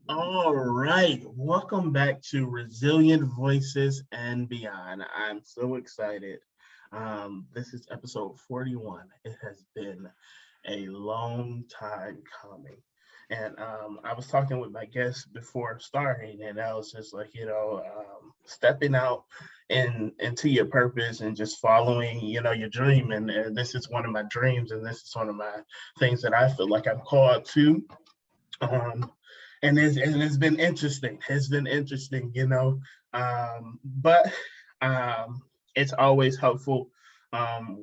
All right, welcome back to Resilient Voices and Beyond. I'm so excited. This is episode 41. It has been a long time coming. And I was talking with my guest before starting, and I was just like, stepping out into your purpose and just following, your dream. And this is one of my dreams, and this is one of my things that I feel like I'm called to. Um, and it's been interesting. It's been interesting, but um, it's always helpful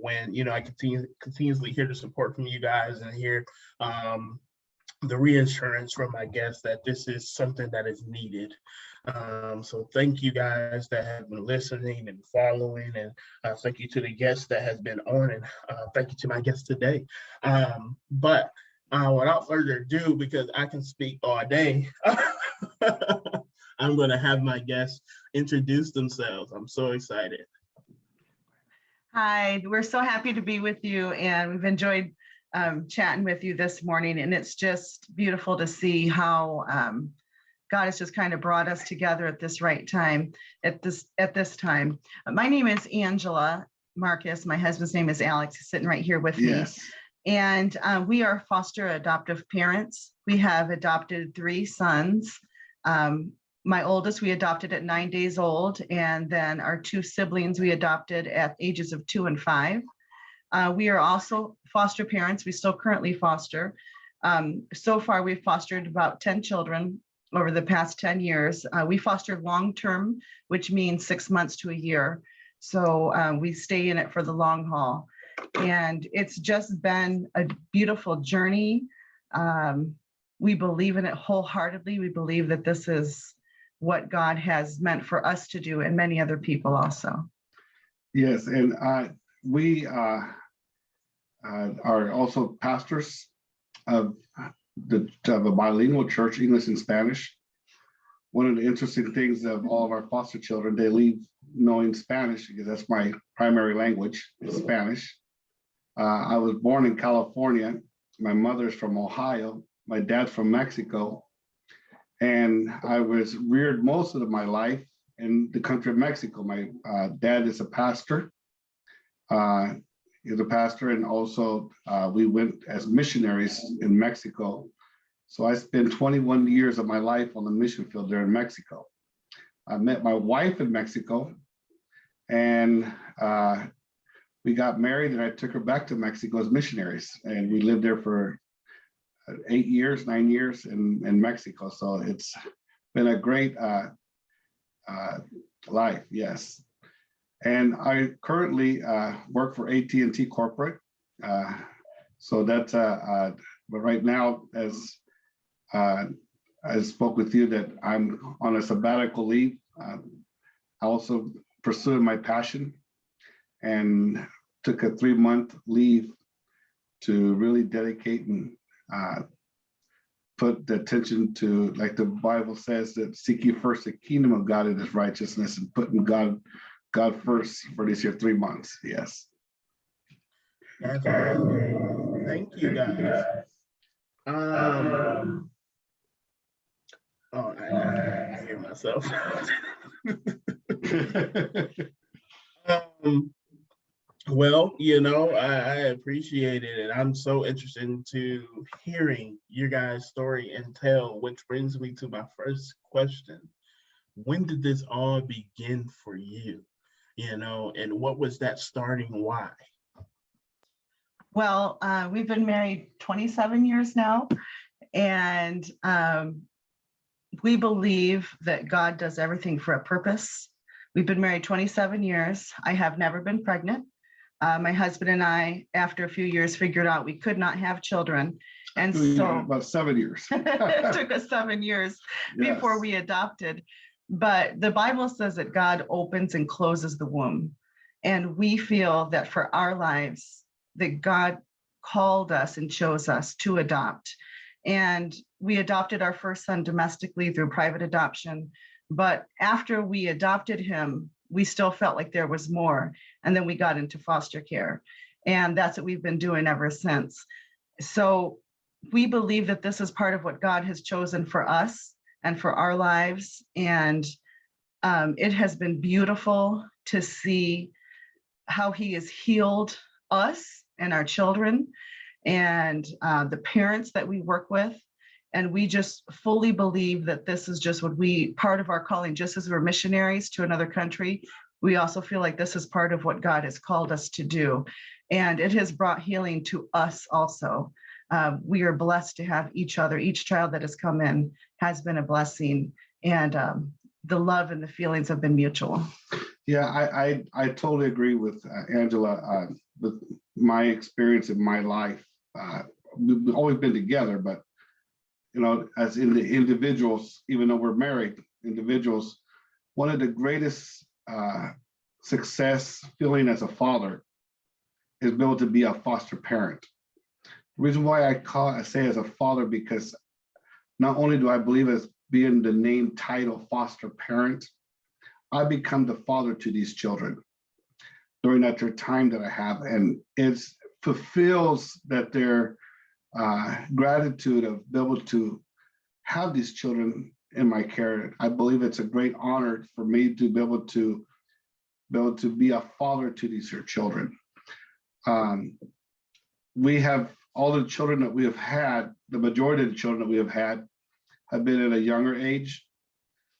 when I continuously hear the support from you guys and hear the reassurance from my guests that this is something that is needed. So thank you guys that have been listening and following, and thank you to the guests that has been on, and thank you to my guests today. But without further ado, because I can speak all day, I'm going to have my guests introduce themselves. I'm so excited. Hi, we're so happy to be with you, and we've enjoyed chatting with you this morning. And it's just beautiful to see how God has just kind of brought us together at this right time, at this time. My name is Angela Marquez. My husband's name is Alex. He's sitting right here with me. And we are foster adoptive parents. We have adopted 3 sons. My oldest, we adopted at 9 days old. And then our 2 siblings, we adopted at ages of 2 and 5. We are also foster parents. We still currently foster. So far, we've fostered about 10 children over the past 10 years. We foster long-term, which means 6 months to a year. So we stay in it for the long haul. And it's just been a beautiful journey. We believe in it wholeheartedly. We believe that this is what God has meant for us to do, and many other people also. Yes, and we are also pastors of a bilingual church, English and Spanish. One of the interesting things of all of our foster children, they leave knowing Spanish because that's my primary language, is Spanish. I was born in California. My mother's from Ohio. My dad's from Mexico. And I was reared most of my life in the country of Mexico. My dad is a pastor. He's a pastor, and also we went as missionaries in Mexico. So I spent 21 years of my life on the mission field there in Mexico. I met my wife in Mexico, and we got married, and I took her back to Mexico as missionaries. And we lived there for 9 years in Mexico. So it's been a great life, yes. And I currently work for AT&T Corporate. So that's, but right now, as I spoke with you, that I'm on a sabbatical leave. I also pursued my passion and took a 3-month leave to really dedicate and put the attention to, like the Bible says, that seek ye first the kingdom of God and his righteousness, and putting God first for these here 3 months. Yes. That's awesome. Thank you, guys. I hear myself. Well, I appreciate it, and I'm so interested into hearing your guys' story and tell, which brings me to my first question. When did this all begin for you? And what was that starting why? Well, we've been married 27 years now, and we believe that God does everything for a purpose. We've been married 27 years. I have never been pregnant. My husband and I, after a few years, figured out we could not have children. And so about 7 years. It took us 7 years before we adopted. But the Bible says that God opens and closes the womb. And we feel that for our lives, that God called us and chose us to adopt. And we adopted our first son domestically through private adoption. But after we adopted him, we still felt like there was more. And then we got into foster care. And that's what we've been doing ever since. So we believe that this is part of what God has chosen for us and for our lives. And it has been beautiful to see how he has healed us and our children and the parents that we work with. And we just fully believe that this is just part of our calling, just as we're missionaries to another country. We also feel like this is part of what God has called us to do. And it has brought healing to us also. We are blessed to have each other. Each child that has come in has been a blessing. And the love and the feelings have been mutual. Yeah, I totally agree with Angela. With my experience in my life, we've always been together, but as in the individuals, even though we're married individuals, one of the greatest success feeling as a father is be able to be a foster parent. The reason why I say as a father, because not only do I believe as being the name title foster parent, I become the father to these children during that time that I have, and it fulfills that their gratitude of being able to have these children in my care. I believe it's a great honor for me to be able to be a father to these children. We have all the children that we have had, the majority of the children that we have been at a younger age.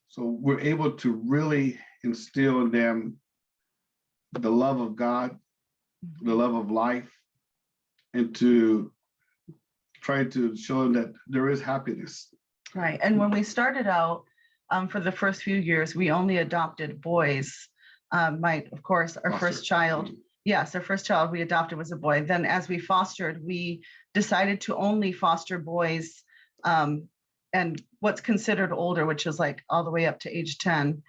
So we're able to really instill in them the love of God, the love of life, and to try to show them that there is happiness. Right. And when we started out, for the first few years, we only adopted boys. Of course, our first child. Yes, our first child we adopted was a boy. Then as we fostered, we decided to only foster boys and what's considered older, which is like all the way up to age 10,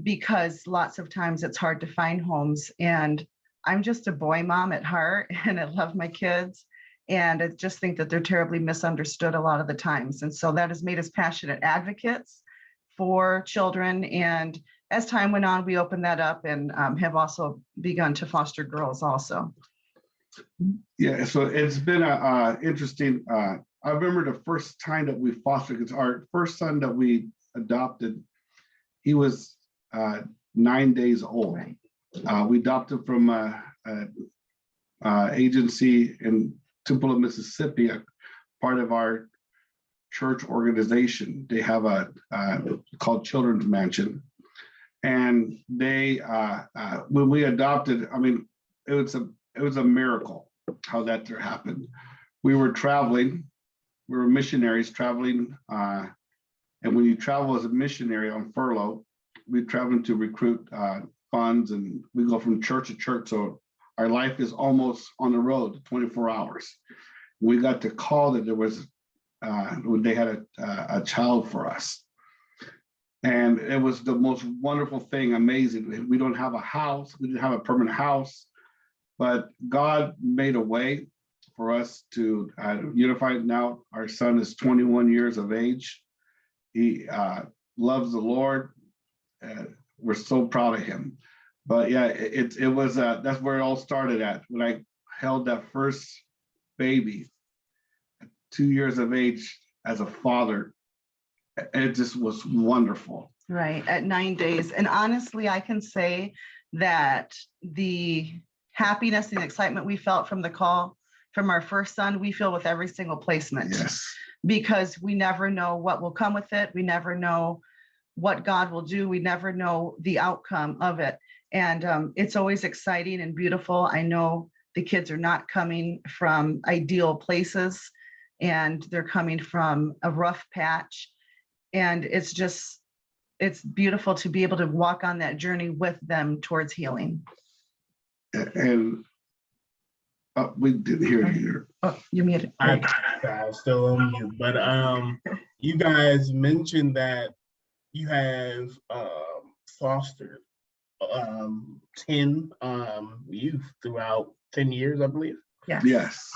because lots of times it's hard to find homes. And I'm just a boy mom at heart, and I love my kids. And I just think that they're terribly misunderstood a lot of the times. And so that has made us passionate advocates for children. And as time went on, we opened that up and have also begun to foster girls also. Yeah, so it's been interesting. I remember the first time that we fostered, because our first son that we adopted, he was 9 days old. Right. We adopted from an agency in Tupelo, Mississippi, a part of our church organization. They have a called Children's Mansion. And they, when we adopted, I mean, it was a miracle how that happened. We were traveling, we were missionaries traveling, and when you travel as a missionary on furlough, we traveling to recruit funds, and we go from church to church. So our life is almost on the road 24 hours. We got the call that there was, when they had a child for us. And it was the most wonderful thing, amazing. We don't have a house, we didn't have a permanent house, but God made a way for us to unify. Now our son is 21 years of age. He loves the Lord. We're so proud of him. But yeah, it was, that's where it all started at. When I held that first baby at 2 years of age as a father, it just was wonderful. Right, at 9 days. And honestly, I can say that the happiness and excitement we felt from the call from our first son, we feel with every single placement. Yes. Because we never know what will come with it. We never know what God will do. We never know the outcome of it. And it's always exciting and beautiful. I know the kids are not coming from ideal places, and they're coming from a rough patch. And it's beautiful to be able to walk on that journey with them towards healing. And we didn't hear you. Oh, you muted. I still on mute, but you guys mentioned that you have fostered 10 youth throughout 10 years, I believe. Yes.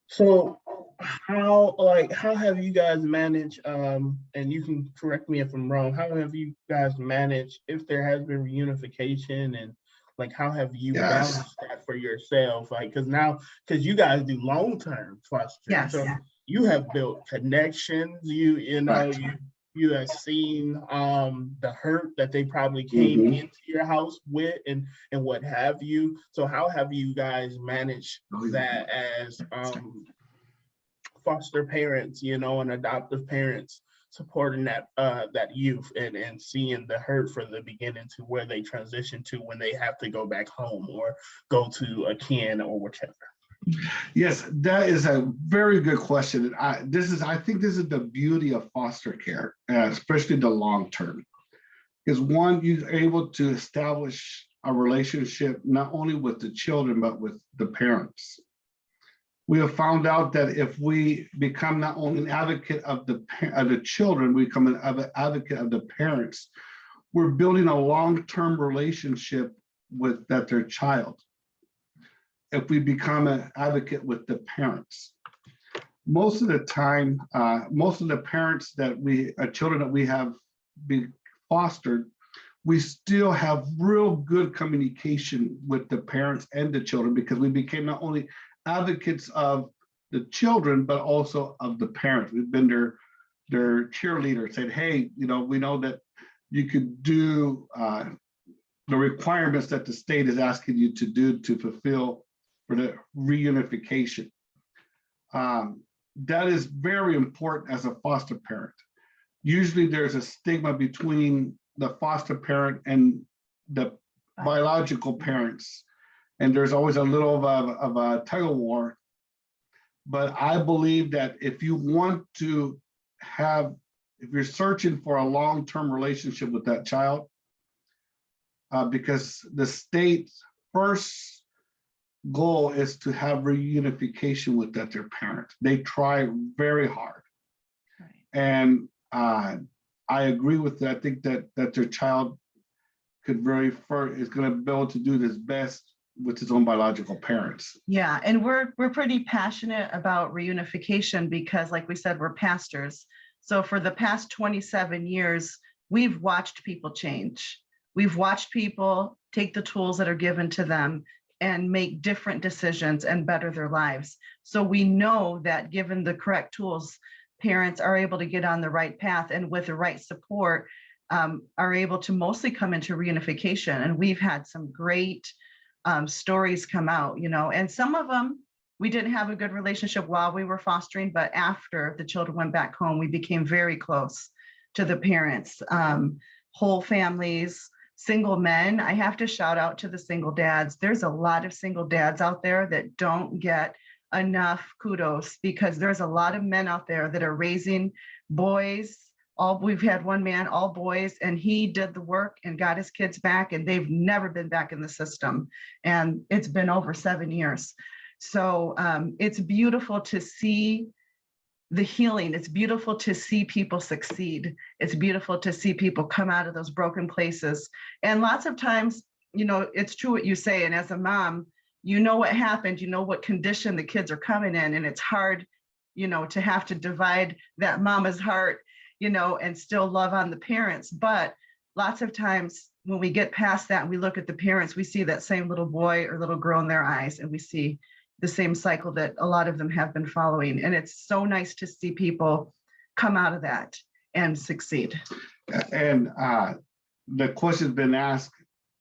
So how have you guys managed, and you can correct me if I'm wrong, how have you guys managed if there has been reunification, and like how have you balanced that for yourself? Like, because you guys do long-term fostering. Yes. So you have built connections. You know, Right. you have seen the hurt that they probably came Mhm. into your house with, and what have you. So how have you guys managed that as foster parents, you know, and adoptive parents, supporting that youth, and seeing the hurt from the beginning to where they transition to when they have to go back home or go to a kin or whichever? Yes, that is a very good question. I think this is the beauty of foster care, especially the long term. Is one, you're able to establish a relationship not only with the children, but with the parents. We have found out that if we become not only an advocate of the children, we become an advocate of the parents. We're building a long-term relationship with their child. If we become an advocate with the parents, most of the time, most of the parents children that we have been fostered, we still have real good communication with the parents and the children, because we became not only advocates of the children, but also of the parents. We've been their cheerleader, said, hey, you know, we know that you could do the requirements that the state is asking you to do to fulfill for the reunification. That is very important as a foster parent. Usually there's a stigma between the foster parent and the biological parents, and there's always a little of a tug of war. But I believe that if you want to if you're searching for a long-term relationship with that child, because the state's first goal is to have reunification with their parents. They try very hard. Right. And I agree with that. I think that their child is going to be able to do this best with his own biological parents. Yeah, and we're pretty passionate about reunification because, like we said, we're pastors. So for the past 27 years, we've watched people change. We've watched people take the tools that are given to them and make different decisions and better their lives. So we know that given the correct tools, parents are able to get on the right path, and with the right support, are able to mostly come into reunification. And we've had some great stories come out, you know, and some of them we didn't have a good relationship while we were fostering, but after the children went back home, we became very close to the parents, whole families, single men. I have to shout out to the single dads. There's a lot of single dads out there that don't get enough kudos, because there's a lot of men out there that are raising boys. We've had one man, all boys, and he did the work and got his kids back, and they've never been back in the system. And it's been over 7 years. So it's beautiful to see the healing. It's beautiful to see people succeed. It's beautiful to see people come out of those broken places. And lots of times, you know, it's true what you say. And as a mom, you know what happened, you know what condition the kids are coming in, and it's hard, you know, to have to divide that mama's heart, you know, and still love on the parents. But lots of times when we get past that and we look at the parents, we see that same little boy or little girl in their eyes, and we see the same cycle that a lot of them have been following. And it's so nice to see people come out of that and succeed. And the question's been asked,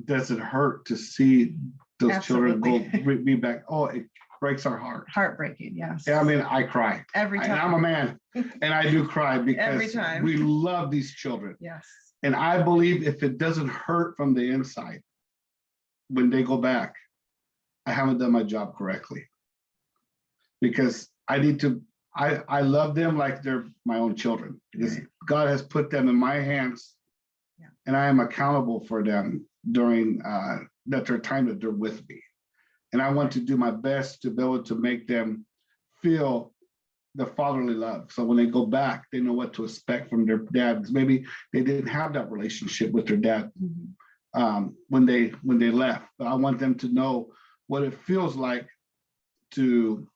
does it hurt to see those Absolutely. children be back? Oh, it breaks our heart. Heartbreaking, yes. Yeah, I mean, I cry. Every time. And I'm a man, and I do cry because we love these children. Yes. And I believe if it doesn't hurt from the inside, when they go back, I haven't done my job correctly. Because I love them like they're my own children. Because God has put them in my hands, and I am accountable for them during their time that they're with me. And I want to do my best to be able to make them feel the fatherly love. So when they go back, they know what to expect from their dad. Because maybe they didn't have that relationship with their dad when they left. But I want them to know what it feels like to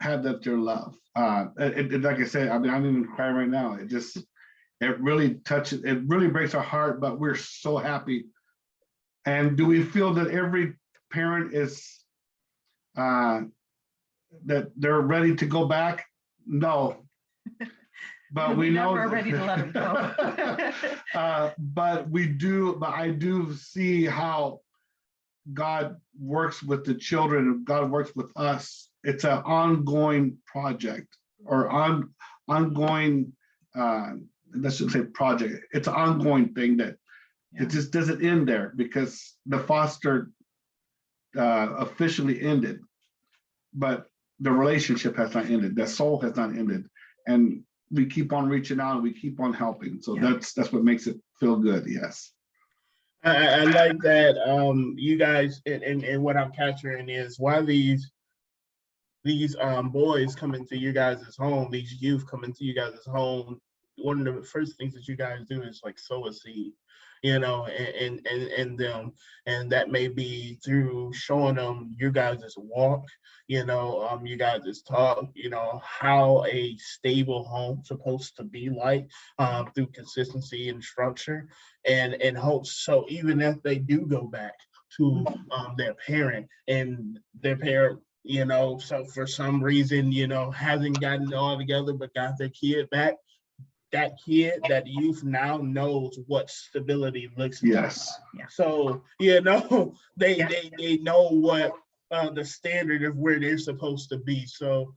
have their love. Like I said, I mean, I'm even crying right now. It really touches, it really breaks our heart, but we're so happy. And do we feel that every parent is, that they're ready to go back? No. But we know never ready to let them go. but I do see how God works with the children. God works with us. It's an ongoing project or ongoing, let's just say project. It's an ongoing thing that it just doesn't end there, because the foster officially ended, but the relationship has not ended. The soul has not ended. And we keep on reaching out and we keep on helping. So that's what makes it feel good. Yes. I like that. You guys, and what I'm capturing is why these boys come into you guys' home, these youth come into you guys' home. One of the first things that you guys do is like sow a seed, and them, and that may be through showing them you guys' walk, you guys' talk, how a stable home supposed to be like, through consistency and structure, and hope. So even if they do go back to their parent, and their parent, so for some reason, hasn't gotten it all together, but got their kid back, that youth now knows what stability looks like. Yes. So, they know what the standard of where they're supposed to be. So,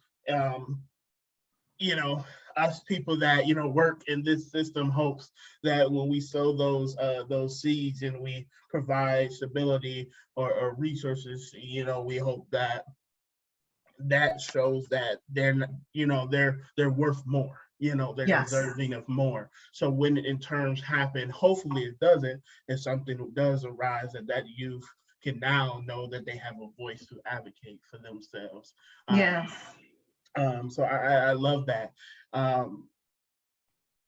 us people that, work in this system hopes that when we sow those seeds and we provide stability or resources, we hope that shows that they're worth more. They're deserving of more. So when in terms happen, hopefully it doesn't, if something does arise, that youth can now know that they have a voice to advocate for themselves. Yes. So I love that. I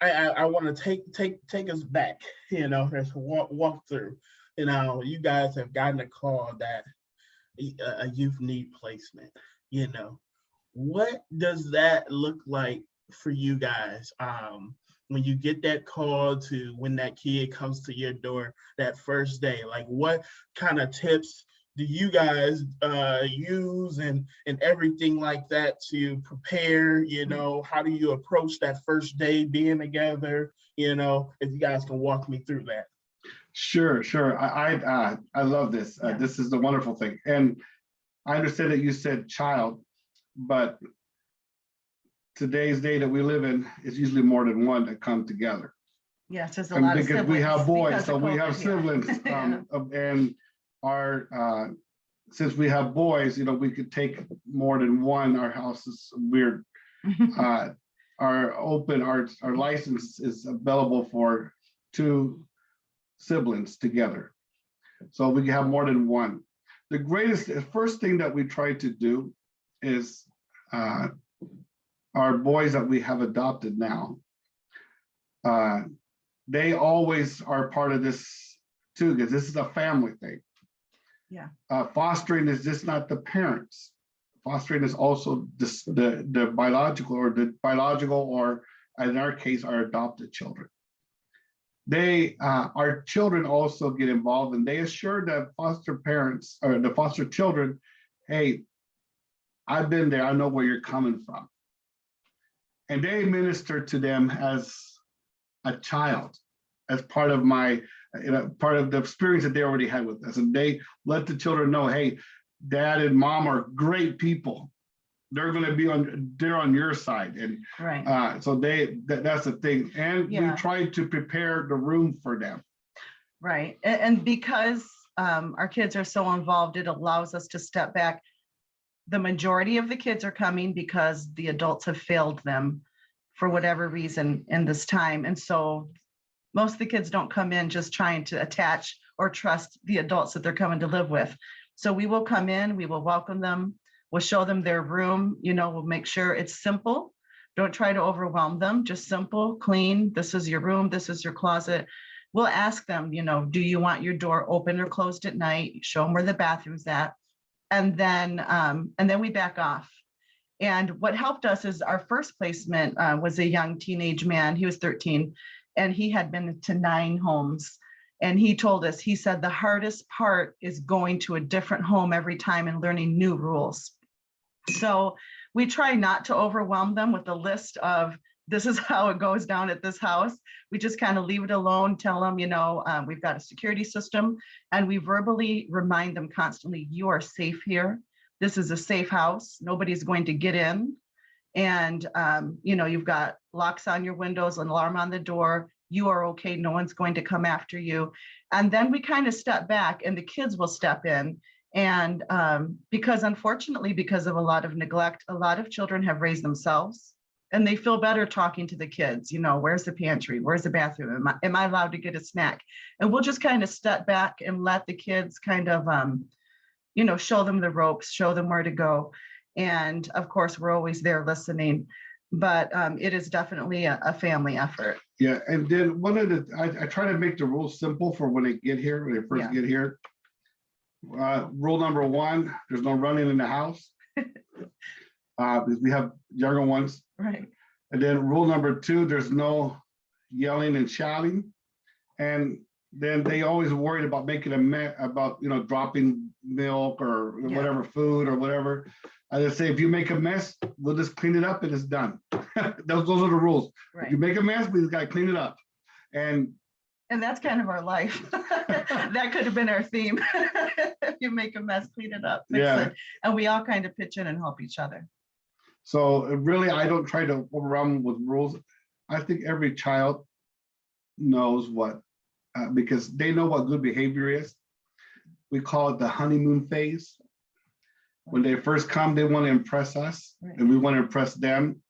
want to take us back, let's walk through. You guys have gotten a call that a youth need placement. What does that look like for you guys, when you get that call to when that kid comes to your door that first day? Like, what kind of tips do you guys use and everything like that to prepare? How do you approach that first day being together? If you guys can walk me through that. Sure. I love this. This is the wonderful thing. And I understand that you said child, but today's day that we live in is usually more than one that come together. Yes, there's a lot of siblings. Because we have boys, so we have siblings. And our since we have boys, we could take more than one. Our house is weird. Our license is available for 2 siblings together. So we can have more than one. The first thing that we try to do is our boys that we have adopted now, they always are part of this too, because this is a family thing. Yeah. Fostering is just not the parents. Fostering is also the biological or in our case, our adopted children. Our children also get involved, and they assure the foster parents or the foster children, hey, I've been there, I know where you're coming from. And they minister to them as a child, as part of part of the experience that they already had with us. And they let the children know, hey, dad and mom are great people. They're going to be on your side. And right. So that's the thing. And we try to prepare the room for them. Right. And because our kids are so involved, it allows us to step back. The majority of the kids are coming because the adults have failed them for whatever reason in this time. And so most of the kids don't come in just trying to attach or trust the adults that they're coming to live with. So we will come in, we will welcome them, we'll show them their room, we'll make sure it's simple. Don't try to overwhelm them, just simple, clean. This is your room, this is your closet. We'll ask them, do you want your door open or closed at night? Show them where the bathroom's at. And then we back off. And what helped us is our first placement was a young teenage man. He was 13, and he had been to 9 homes. And he told us, he said, the hardest part is going to a different home every time and learning new rules. So we try not to overwhelm them with a list of this is how it goes down at this house. We just kind of leave it alone, tell them, we've got a security system, and we verbally remind them constantly, you are safe here. This is a safe house. Nobody's going to get in. And, you've got locks on your windows, an alarm on the door. You are okay. No one's going to come after you. And then we kind of step back and the kids will step in. And because unfortunately, because of a lot of neglect, a lot of children have raised themselves and they feel better talking to the kids. Where's the pantry? Where's the bathroom? Am I allowed to get a snack? And we'll just kind of step back and let the kids kind of, show them the ropes, show them where to go. And of course, we're always there listening, but it is definitely a family effort. Yeah, and then I try to make the rules simple for when they get here, when they first get here. Rule number one, there's no running in the house. Because we have younger ones. Right. And then rule number two, there's no yelling and shouting. And then they always worried about making a mess, about dropping milk or whatever food or whatever. I just say, if you make a mess, we'll just clean it up and it's done. those are the rules. Right. If you make a mess, we just got to clean it up. And that's kind of our life. That could have been our theme. If you make a mess, clean it up, fix it. And we all kind of pitch in and help each other. So really, I don't try to overwhelm with rules. I think every child knows what, because they know what good behavior is. We call it the honeymoon phase. When they first come, they want to impress us, and we want to impress them.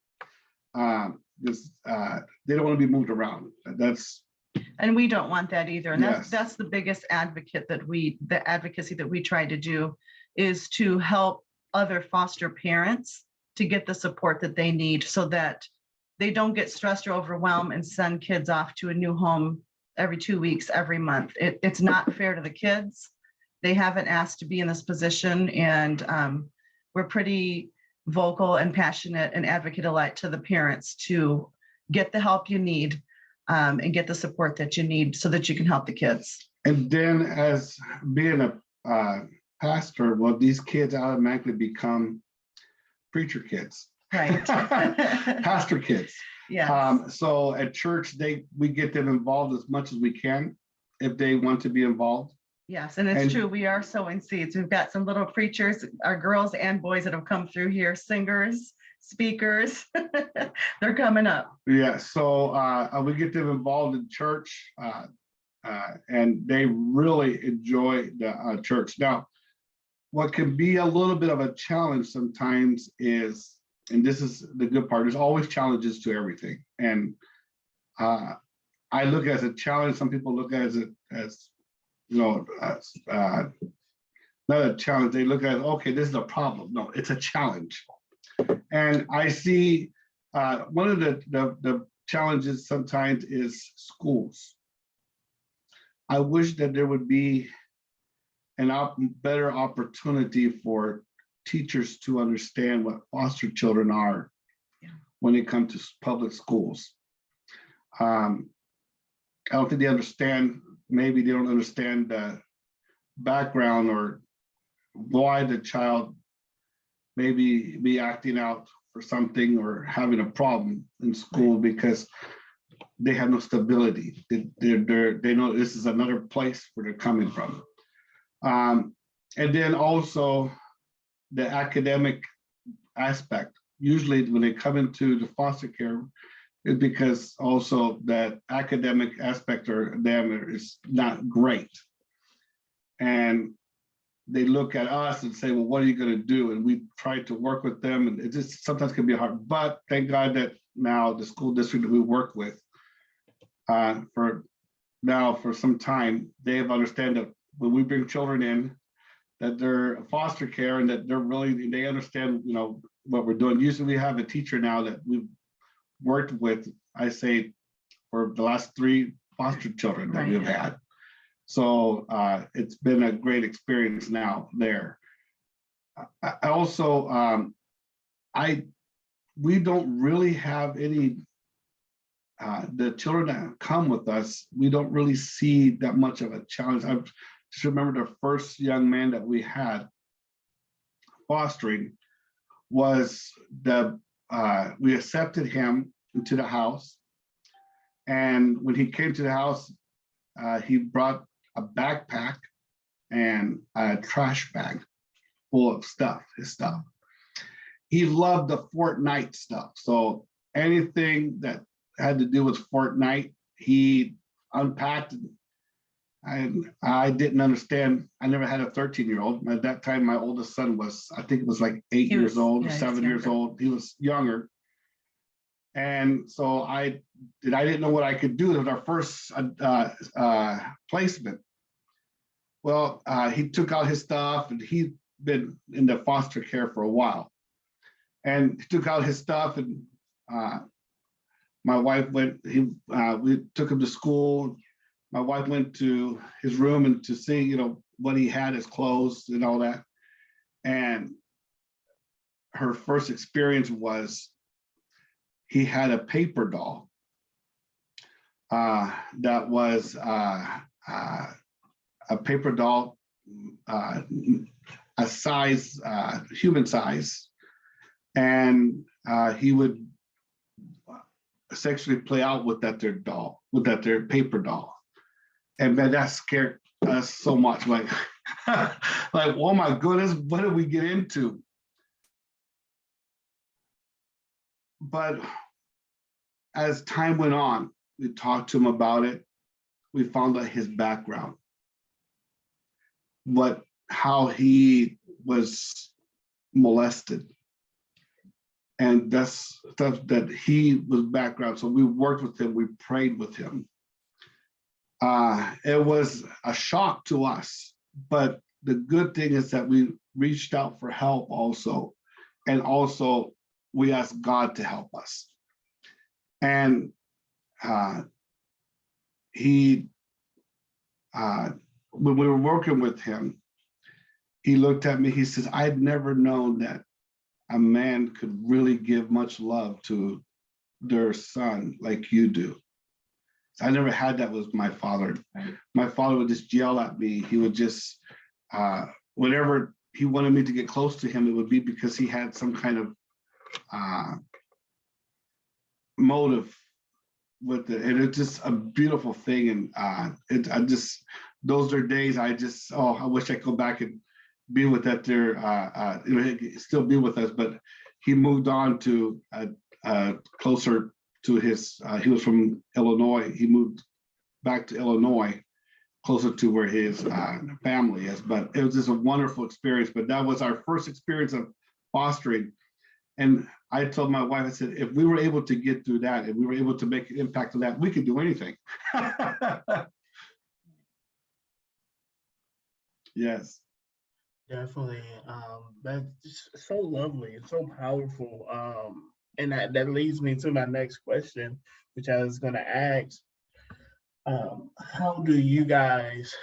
Because they don't want to be moved around. And we don't want that either. And that's the biggest advocacy that we try to do, is to help other foster parents to get the support that they need so that they don't get stressed or overwhelmed and send kids off to a new home every 2 weeks, every month. It's not fair to the kids. They haven't asked to be in this position, and we're pretty vocal and passionate and advocate a lot to the parents to get the help you need and get the support that you need so that you can help the kids. And then, as being a pastor, well, these kids automatically become preacher kids, right? Pastor kids. Yeah. So at church, we get them involved as much as we can if they want to be involved. Yes, and it's true. We are sowing seeds. We've got some little preachers, our girls and boys that have come through here, singers, speakers. They're coming up. Yeah, so we get them involved in church, and they really enjoy the church. Now, what can be a little bit of a challenge sometimes is, and this is the good part, there's always challenges to everything. And I look at it as a challenge. Some people look at it as not a challenge. They look at it, okay, this is a problem. No, it's a challenge. And I see one of the challenges sometimes is schools. I wish that there would be better opportunity for teachers to understand what foster children are when they come to public schools. I don't think they understand. Maybe they don't understand the background or why the child maybe be acting out for something or having a problem in school, because they have no stability. They know this is another place where they're coming from. And then also the academic aspect. Usually when they come into the foster care, is because also that academic aspect or them is not great. And they look at us and say, well, what are you going to do? And we try to work with them, and it just sometimes can be hard. But thank God that now the school district that we work with for some time, they have understand that when we bring children in, that they're foster care and that they understand, what we're doing. Usually we have a teacher now that we've worked with, I say, for the last 3 foster children that we've had. So it's been a great experience now there. I also, we don't really have any, the children that come with us, we don't really see that much of a challenge. I just remember the first young man that we had fostering was we accepted him into the house. And when he came to the house, he brought a backpack and a trash bag full of stuff, his stuff. He loved the Fortnite stuff. So anything that had to do with Fortnite, he unpacked. And I didn't understand. I never had a 13-year-old. At that time, my oldest son was, I think it was like 8 years old, or 7 years old. He was younger. And so I didn't know what I could do. It was our first placement. Well, he took out his stuff, and he'd been in the foster care for a while. And he took out his stuff, and my wife went. We took him to school. My wife went to his room and to see, what he had, his clothes and all that. And her first experience was he had a paper doll that was a paper doll, a size, human size. And he would sexually play out with that their paper doll. And man, that scared us so much. Like, oh my goodness, what did we get into? But as time went on, we talked to him about it. We found out his background, how he was molested. And that's stuff that he was background. So we worked with him, we prayed with him. It was a shock to us, but the good thing is that we reached out for help also. And also we asked God to help us. And when we were working with him, he looked at me, he says, I'd never known that a man could really give much love to their son like you do. I never had that with my father. Right. My father would just yell at me. He would just, whenever he wanted me to get close to him, it would be because he had some kind of motive with it. And it's just a beautiful thing. And those are days I wish I could go back and be with that there, still be with us, but he moved on to closer to his, he was from Illinois. He moved back to Illinois, closer to where his family is. But it was just a wonderful experience. But that was our first experience of fostering. And I told my wife, I said, if we were able to get through that, if we were able to make an impact on that, we could do anything. Yes. Definitely. That's just so lovely and so powerful. And that leads me to my next question, which I was going to ask. How do you guys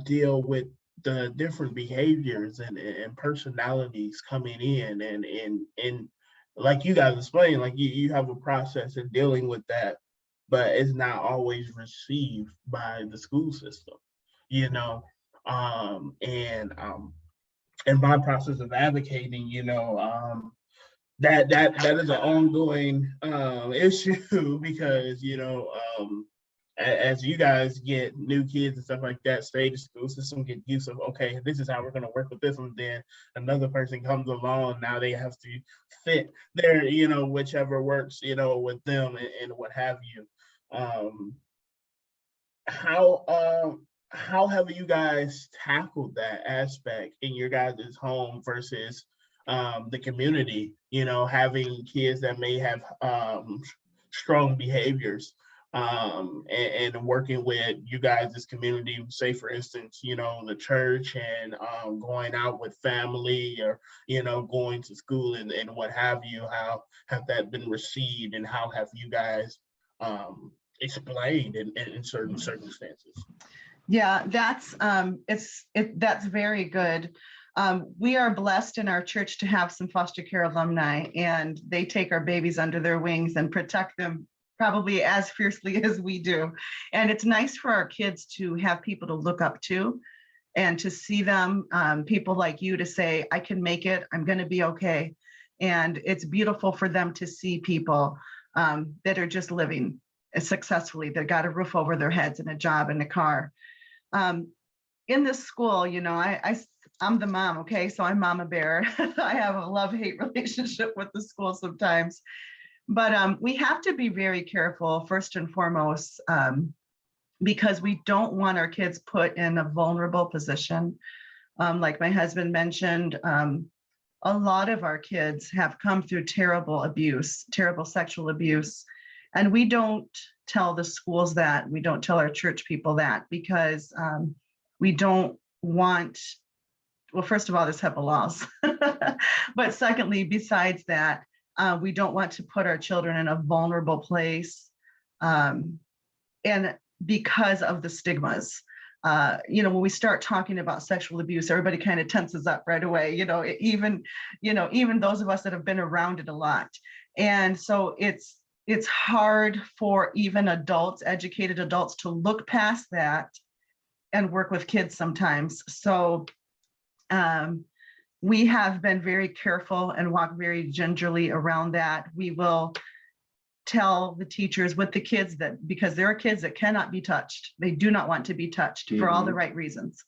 deal with the different behaviors and personalities coming in and like you guys explained, like you have a process in dealing with that, but it's not always received by the school system, and my process of advocating, that is an ongoing issue because as you guys get new kids and stuff like that, stay the school system, get used of, okay, this is how we're going to work with this one. Then another person comes along, now they have to fit their, whichever works, with them and what have you. How have you guys tackled that aspect in your guys' home versus the community, having kids that may have strong behaviors and working with you guys' community, say for instance, the church and going out with family or, going to school and what have you, how have that been received and how have you guys explained in certain circumstances? Yeah, that's very good. We are blessed in our church to have some foster care alumni, and they take our babies under their wings and protect them probably as fiercely as we do. And it's nice for our kids to have people to look up to And to see them, people like you to say, I can make it, I'm going to be okay. And it's beautiful for them to see people that are just living successfully, that got a roof over their heads and a job and a car. In this school, you know, I'm the mom, okay? So I'm Mama Bear. I have a love-hate relationship with the school sometimes. But we have to be very careful, first and foremost, because we don't want our kids put in a vulnerable position. Like my husband mentioned, a lot of our kids have come through terrible abuse, terrible sexual abuse. And we don't tell the schools that, we don't tell our church people that, because we don't want, well, first of all, there's HIPAA laws. But secondly, besides that, we don't want to put our children in a vulnerable place. And because of the stigmas. You know, when we start talking about sexual abuse, everybody kind of tenses up right away, even those of us that have been around it a lot. And so it's hard for even adults, educated adults, to look past that and work with kids sometimes. So we have been very careful and walk very gingerly around that. We will tell the teachers with the kids that, because there are kids that cannot be touched, they do not want to be touched for all the right reasons.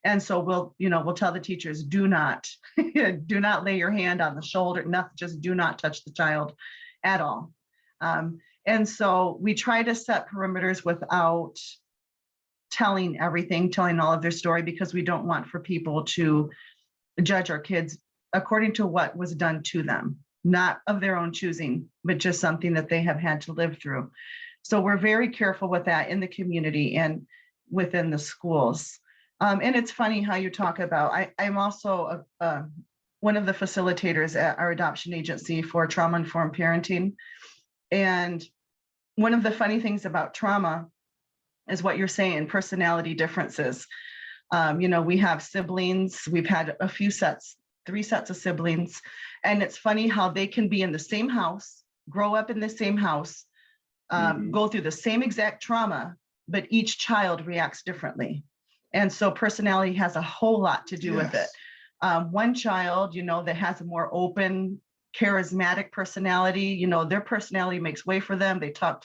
And so we'll tell the teachers, do not lay your hand on the shoulder, nothing, just do not touch the child at all. And so we try to set perimeters without telling everything, telling all of their story, because we don't want for people to judge our kids according to what was done to them, not of their own choosing, but just something that they have had to live through. So we're very careful with that in the community and within the schools. And it's funny how you talk about, I'm also one of the facilitators at our adoption agency for trauma-informed parenting. And one of the funny things about trauma is what you're saying, personality differences. We have siblings, we've had a few sets, 3 sets of siblings. And it's funny how they can be in the same house, grow up in the same house, go through the same exact trauma, but each child reacts differently. And so personality has a whole lot to do with it. One child, that has a more open, charismatic personality, their personality makes way for them. They talk.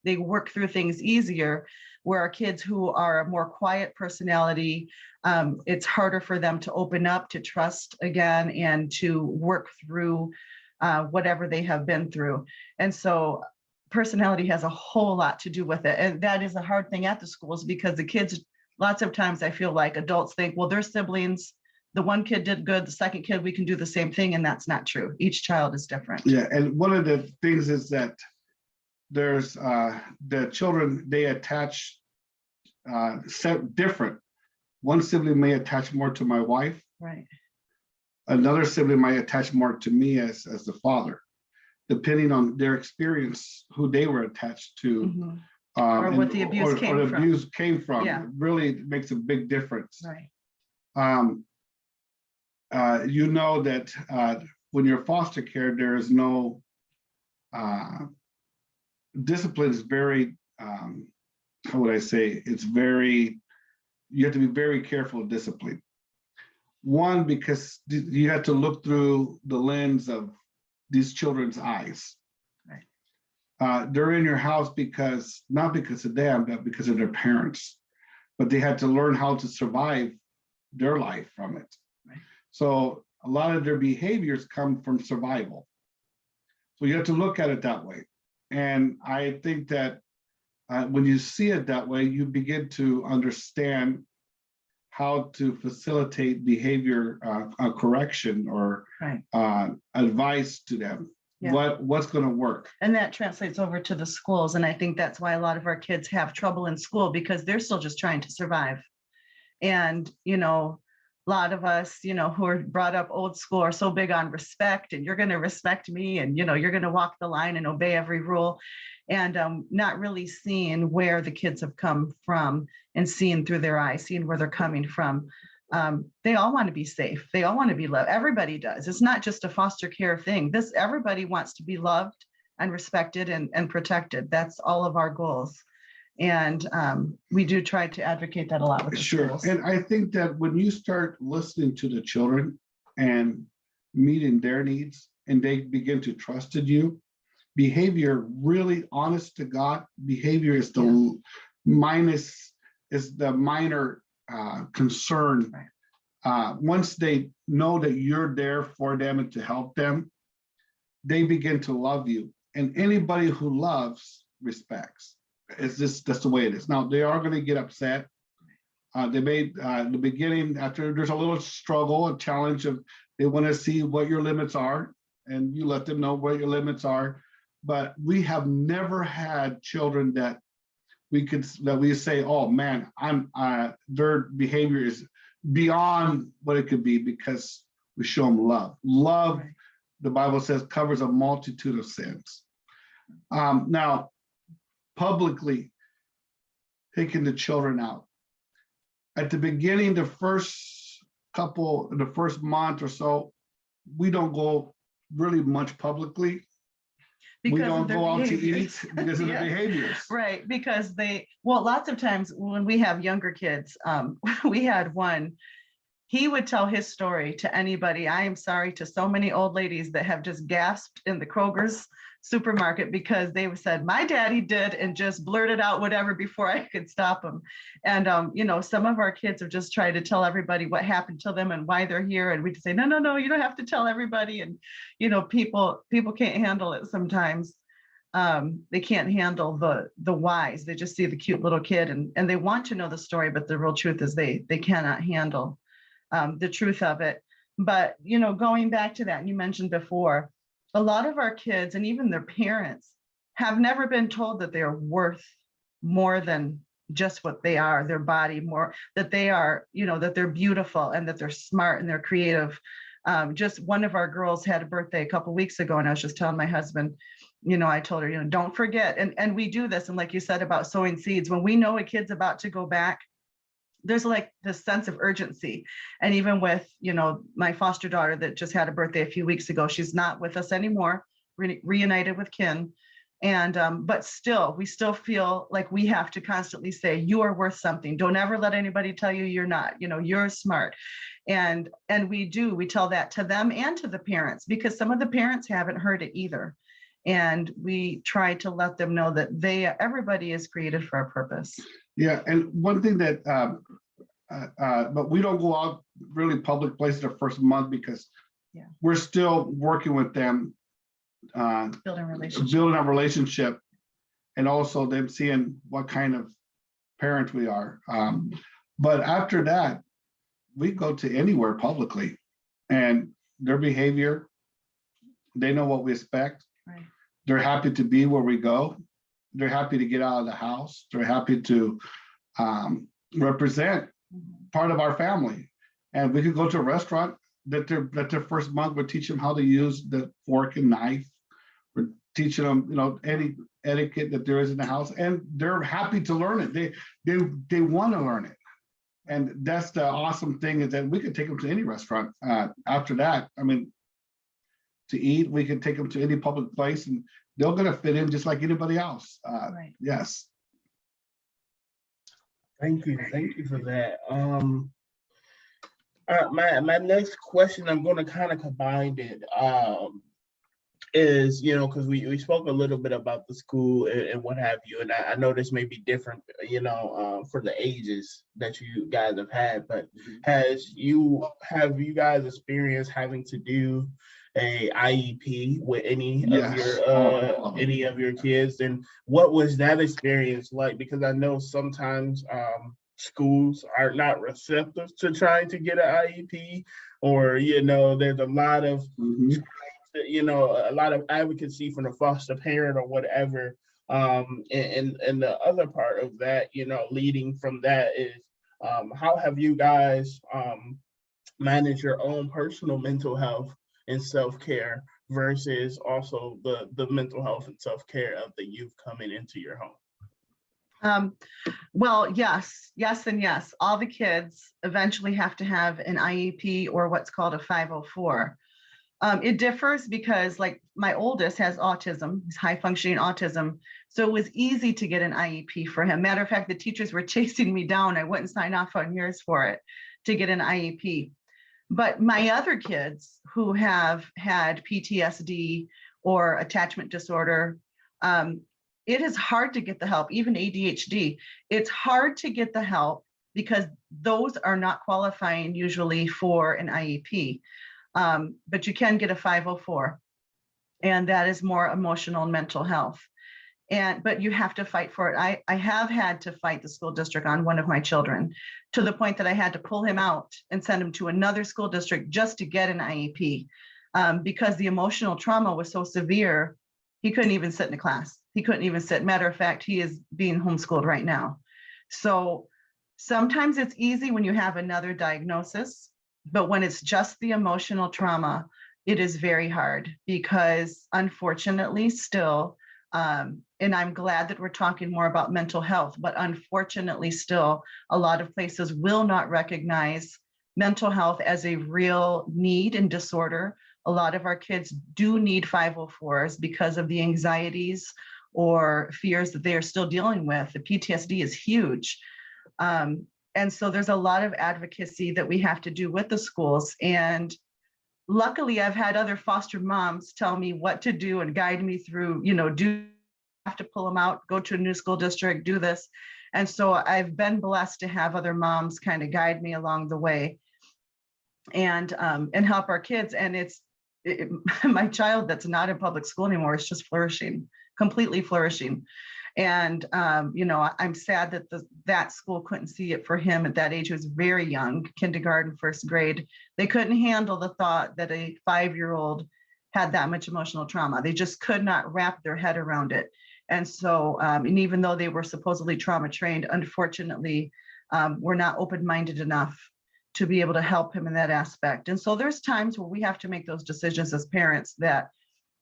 They work through things easier. Where our kids who are a more quiet personality, it's harder for them to open up, to trust again, and to work through whatever they have been through. And so personality has a whole lot to do with it. And that is a hard thing at the schools, because the kids, lots of times I feel like adults think, well, they're siblings. The one kid did good, the second kid, we can do the same thing. And that's not true. Each child is different. Yeah, and one of the things is that there's the children, they attach different. One sibling may attach more to my wife. Right. Another sibling might attach more to me as the father, depending on their experience, who they were attached to. Or what the abuse came from. Yeah. It really makes a big difference. Right. That when you're foster care, there is no discipline is very, how would I say, you have to be very careful of discipline. One, because you have to look through the lens of these children's eyes. Right. They're in your house not because of them, but because of their parents. But they had to learn how to survive their life from it. Right. So a lot of their behaviors come from survival. So you have to look at it that way. And I think that when you see it that way, you begin to understand how to facilitate behavior correction or advice to them. Yeah. What's going to work. And that translates over to the schools. And I think that's why a lot of our kids have trouble in school, because they're still just trying to survive. And, a lot of us, who are brought up old school are so big on respect, and you're going to respect me, and, you're going to walk the line and obey every rule, and not really seeing where the kids have come from and seeing through their eyes, seeing where they're coming from. They all want to be safe. They all want to be loved. Everybody does. It's not just a foster care thing. Everybody wants to be loved and respected and protected. That's all of our goals. And we do try to advocate that a lot with the Sure. schools. And I think that when you start listening to the children and meeting their needs, and they begin to trust in you, behavior, really honest to God, behavior is the minor concern. Right. Once they know that you're there for them and to help them, they begin to love you. And anybody who loves respects. That's the way it is. Now they are going to get upset. They may in the beginning, after there's a little struggle, a challenge of they want to see what your limits are, and you let them know what your limits are. But we have never had children that we say, oh man, their behavior is beyond what it could be, because we show them love. Love, Right. The Bible says, covers a multitude of sins. Now, publicly taking the children out. At the beginning, the first month or so, we don't go really much publicly. Because we don't of their go out to behaviors. eat because of Yeah. the behaviors. Right, because lots of times when we have younger kids, we had one, he would tell his story to anybody. I am sorry to so many old ladies that have just gasped in the Kroger's supermarket because they said, my daddy did, and just blurted out whatever before I could stop him. And, some of our kids have just tried to tell everybody what happened to them and why they're here. And we just say, no, you don't have to tell everybody. And, people can't handle it sometimes. They can't handle the whys. They just see the cute little kid and they want to know the story, but the real truth is they cannot handle the truth of it. But, going back to that, and you mentioned before, a lot of our kids and even their parents have never been told that they're worth more than just what they are, their body, more that they are, that they're beautiful and that they're smart and they're creative. Just one of our girls had a birthday a couple of weeks ago, and I was just telling my husband, I told her, don't forget. And we do this. And like you said about sowing seeds, when we know a kid's about to go back, there's like this sense of urgency. And even with, my foster daughter that just had a birthday a few weeks ago, she's not with us anymore, reunited with kin. And, but still, we still feel like we have to constantly say, you are worth something. Don't ever let anybody tell you you're not, you're smart. And we tell that to them and to the parents, because some of the parents haven't heard it either. And we try to let them know that everybody is created for a purpose. Yeah, and one thing that, but we don't go out really public places the first month because we're still working with them, Building a relationship, and also them seeing what kind of parent we are. But after that, we go to anywhere publicly, and their behavior, they know what we expect. Right. They're happy to be where we go. They're happy to get out of the house. They're happy to represent part of our family. And we could go to a restaurant that their first month, we're teaching them how to use the fork and knife. We're teaching them, any etiquette that there is in the house, and they're happy to learn it. They want to learn it. And that's the awesome thing, is that we could take them to any restaurant. After that, to eat, we can take them to any public place, and they're going to fit in just like anybody else. Right. Yes. Thank you for that. My next question, I'm going to kind of combine it. Is, because we spoke a little bit about the school and what have you, and I know this may be different, for the ages that you guys have had, but have you guys experienced having to do a IEP with any of your kids, and what was that experience like? Because I know sometimes schools are not receptive to trying to get an IEP, or there's a lot of a lot of advocacy from the foster parent or whatever. And the other part of that, leading from that is how have you guys managed your own personal mental health and self-care versus also the mental health and self-care of the youth coming into your home? Well, yes, and yes. All the kids eventually have to have an IEP or what's called a 504. It differs because like my oldest has autism, he's high functioning autism. So it was easy to get an IEP for him. Matter of fact, the teachers were chasing me down. I wouldn't sign off on yours for it to get an IEP. But my other kids who have had PTSD or attachment disorder, it is hard to get the help, even ADHD. It's hard to get the help because those are not qualifying usually for an IEP. But you can get a 504, and that is more emotional and mental health. But you have to fight for it. I have had to fight the school district on one of my children to the point that I had to pull him out and send him to another school district just to get an IEP, because the emotional trauma was so severe, he couldn't even sit in a class. He couldn't even sit. Matter of fact, he is being homeschooled right now. So sometimes it's easy when you have another diagnosis, but when it's just the emotional trauma, it is very hard because unfortunately still, and I'm glad that we're talking more about mental health, but unfortunately still, a lot of places will not recognize mental health as a real need and disorder. A lot of our kids do need 504s because of the anxieties or fears that they are still dealing with. The PTSD is huge. And so there's a lot of advocacy that we have to do with the schools. And luckily, I've had other foster moms tell me what to do and guide me through, do have to pull them out, go to a new school district, do this. And so I've been blessed to have other moms kind of guide me along the way and help our kids. And my child that's not in public school anymore is just flourishing, completely flourishing. And, I'm sad that that school couldn't see it for him at that age. He was very young, kindergarten, first grade. They couldn't handle the thought that a 5-year-old had that much emotional trauma. They just could not wrap their head around it. And so, and even though they were supposedly trauma trained, unfortunately, we're not open-minded enough to be able to help him in that aspect. And so there's times where we have to make those decisions as parents that,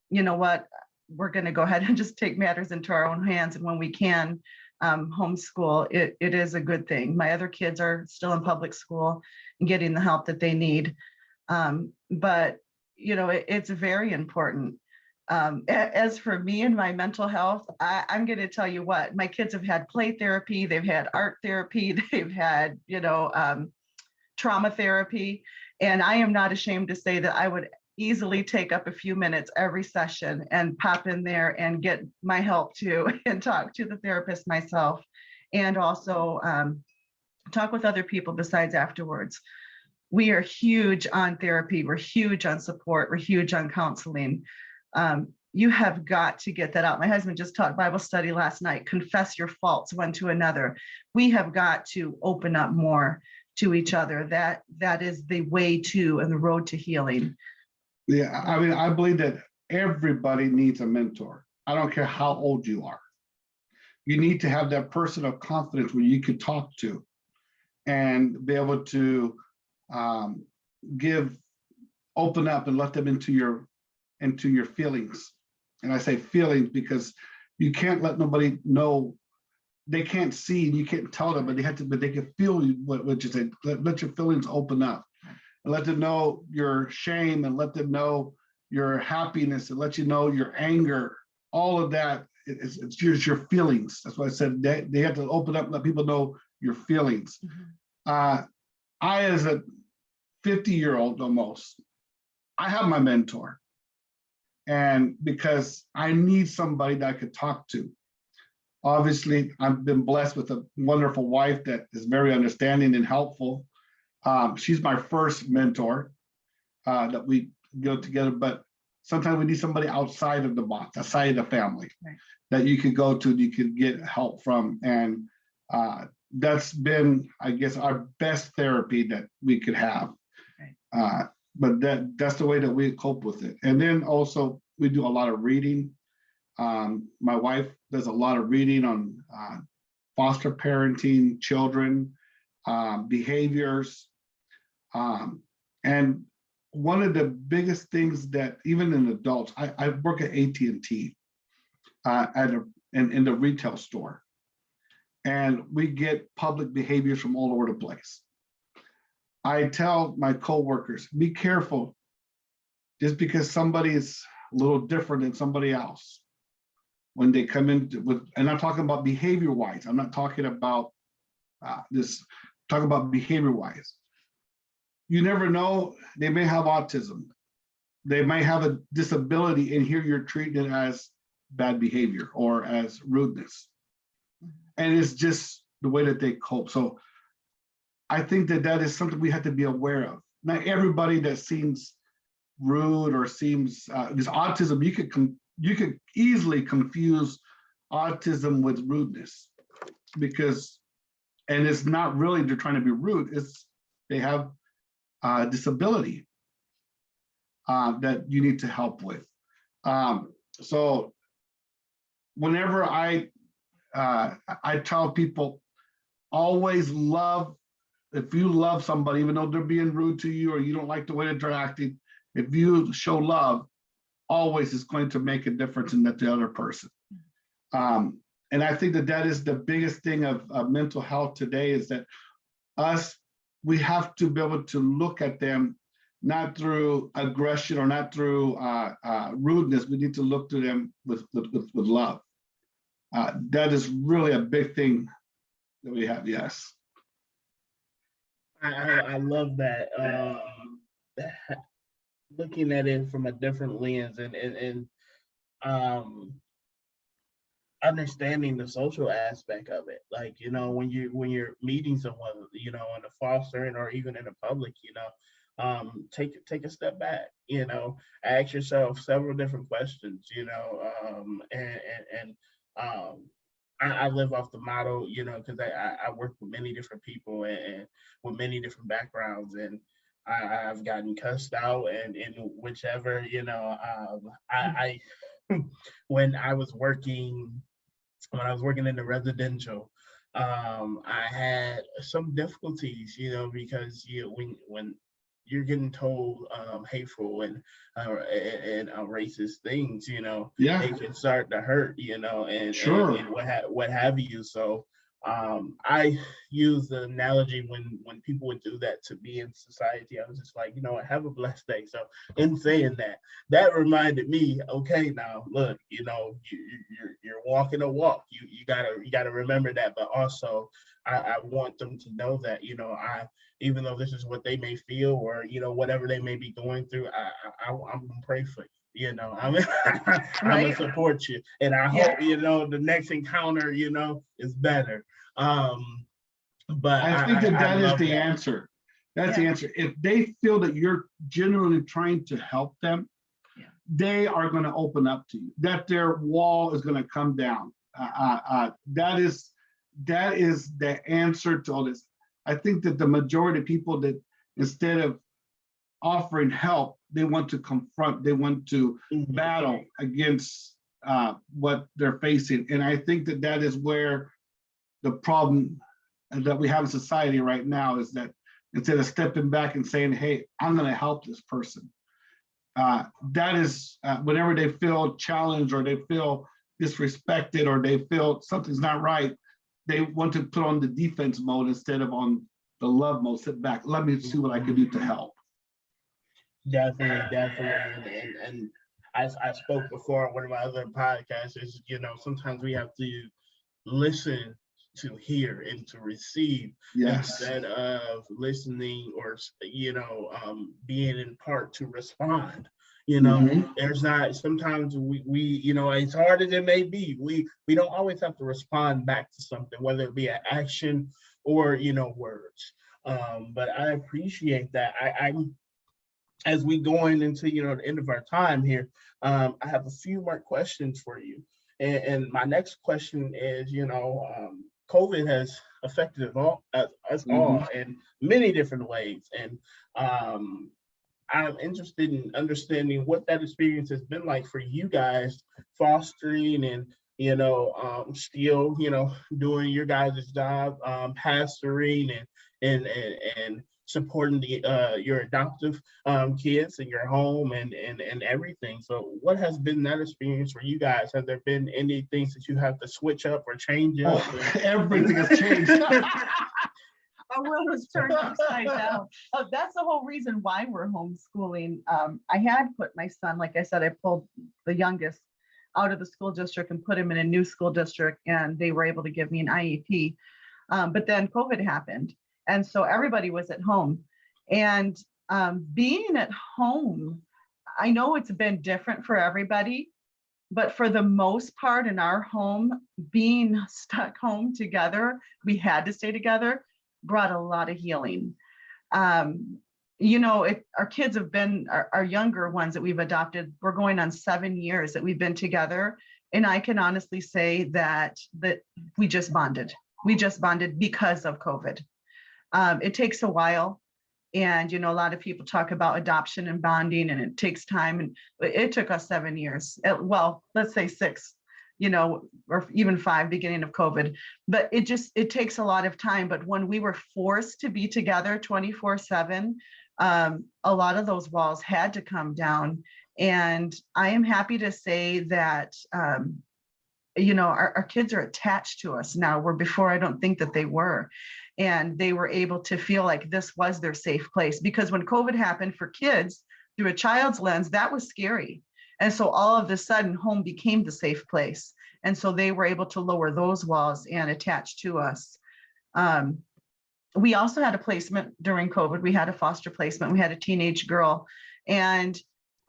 you know what, we're going to go ahead and just take matters into our own hands. And when we can homeschool, it is a good thing. My other kids are still in public school and getting the help that they need. But, it's very important. As for me and my mental health, I'm going to tell you what, my kids have had play therapy, they've had art therapy, they've had, trauma therapy. And I am not ashamed to say that I would easily take up a few minutes every session and pop in there and get my help too and talk to the therapist myself and also talk with other people besides afterwards. We are huge on therapy. We're huge on support. We're huge on counseling. You have got to get that out. My husband just taught Bible study last night. Confess your faults one to another. We have got to open up more to each other. That is the way to and the road to healing. Yeah, I mean, I believe that everybody needs a mentor. I don't care how old you are. You need to have that person of confidence where you can talk to and be able to open up and let them into your feelings. And I say feelings because you can't let nobody know. They can't see and you can't tell them, but they can feel what you say. Let your feelings open up. And let them know your shame and let them know your happiness and let you know your anger. All of that, it's just your feelings. That's why I said they have to open up and let people know your feelings. Mm-hmm. I, as a 50-year-old almost, I have my mentor. And because I need somebody that I could talk to. Obviously, I've been blessed with a wonderful wife that is very understanding and helpful. She's my first mentor that we go together, but sometimes we need somebody outside of the box, outside of the family, right, that you could go to, you could get help from. And that's been, I guess, our best therapy that we could have. Right. But that's the way that we cope with it. And then also we do a lot of reading. My wife does a lot of reading on foster parenting, children, behaviors. And one of the biggest things that even in adults, I work at AT&T in the retail store, and we get public behaviors from all over the place. I tell my coworkers, be careful. just because somebody is a little different than somebody else, when they come in with, and I'm talking about behavior wise, I'm not talking about talking about behavior wise. You never know, they may have autism. They might have a disability, and here you're treating it as bad behavior or as rudeness. And it's just the way that they cope. So I think that that is something we have to be aware of. Not everybody that seems rude or seems this autism, you could easily confuse autism with rudeness, because, and it's not really they're trying to be rude, it's they have disability that you need to help with. So whenever I tell people, always love, if you love somebody, even though they're being rude to you or you don't like the way that they're acting, if you show love, always is going to make a difference in the other person. And I think that that is the biggest thing of mental health today, is that we have to be able to look at them not through aggression or not through rudeness. We need to look to them with love. That is really a big thing that we have. Yes. I love that. Looking at it from a different lens and understanding the social aspect of it. Like, you know, when you're meeting someone, you know, in a fostering or even in a public, you know, take a step back, you know, ask yourself several different questions, you know, and I live off the motto, you know, because I work with many different people and with many different backgrounds, and I've gotten cussed out and in whichever, you know, I when I was working in the residential, I had some difficulties, you know, because when you're getting told hateful and racist things, you know, Yeah. it can start to hurt, you know, and Sure. and what have you. So I use the analogy when people would do that to me in society, I was just like, you know what, have a blessed day. So in saying that reminded me, okay, now look, you know, you're walking a walk. You gotta remember that, but also I want them to know that, you know, even though this is what they may feel or, you know, whatever they may be going through, I'm gonna pray for you. You know, I'm gonna support you, and I hope, you know, the next encounter, you know, is better. But I think that is the answer. That's the answer. If they feel that you're genuinely trying to help them, they are going to open up to you. That their wall is going to come down. That is the answer to all this. I think that the majority of people that, instead of offering help, they want to confront, they want to battle against what they're facing. And I think that that is where the problem that we have in society right now is, that instead of stepping back and saying, hey, I'm going to help this person, that is whenever they feel challenged or they feel disrespected or they feel something's not right, they want to put on the defense mode instead of on the love mode. Sit back, let me see what I can do to help. Definitely. And I spoke before on one of my other podcasts, is, you know, sometimes we have to listen to hear and to receive, instead of listening or, you know, being in part to respond. You know, there's not, sometimes we, you know, as hard as it may be, we don't always have to respond back to something, whether it be an action or, you know, words. But I appreciate that. I'm as we going into, you know, the end of our time here, I have a few more questions for you. And my next question is, you know, COVID has affected us all in many different ways. And I'm interested in understanding what that experience has been like for you guys, fostering and, you know, still, you know, doing your guys' job, pastoring and supporting your adoptive kids in your home and everything. So what has been that experience for you guys? Have there been any things that you have to switch up or change up? Everything has changed. our world was turned upside down. That's the whole reason why we're homeschooling. I had put my son, like I said, I pulled the youngest out of the school district and put him in a new school district, and they were able to give me an IEP. But then COVID happened. And so everybody was at home. And being at home, I know it's been different for everybody, but for the most part in our home, being stuck home together, we had to stay together, brought a lot of healing. Our kids have been, our younger ones that we've adopted, we're going on 7 years that we've been together. And I can honestly say that we just bonded. We just bonded because of COVID. It takes a while. And, a lot of people talk about adoption and bonding, and it takes time. And it took us 7 years. Well, let's say 6, or even 5, beginning of COVID. But it takes a lot of time. But when we were forced to be together 24/7, a lot of those walls had to come down. And I am happy to say that, our kids are attached to us now, where before I don't think that they were. And they were able to feel like this was their safe place. Because when COVID happened for kids, through a child's lens, that was scary. And so all of a sudden, home became the safe place. And so they were able to lower those walls and attach to us. We also had a placement during COVID. We had a foster placement. We had a teenage girl. And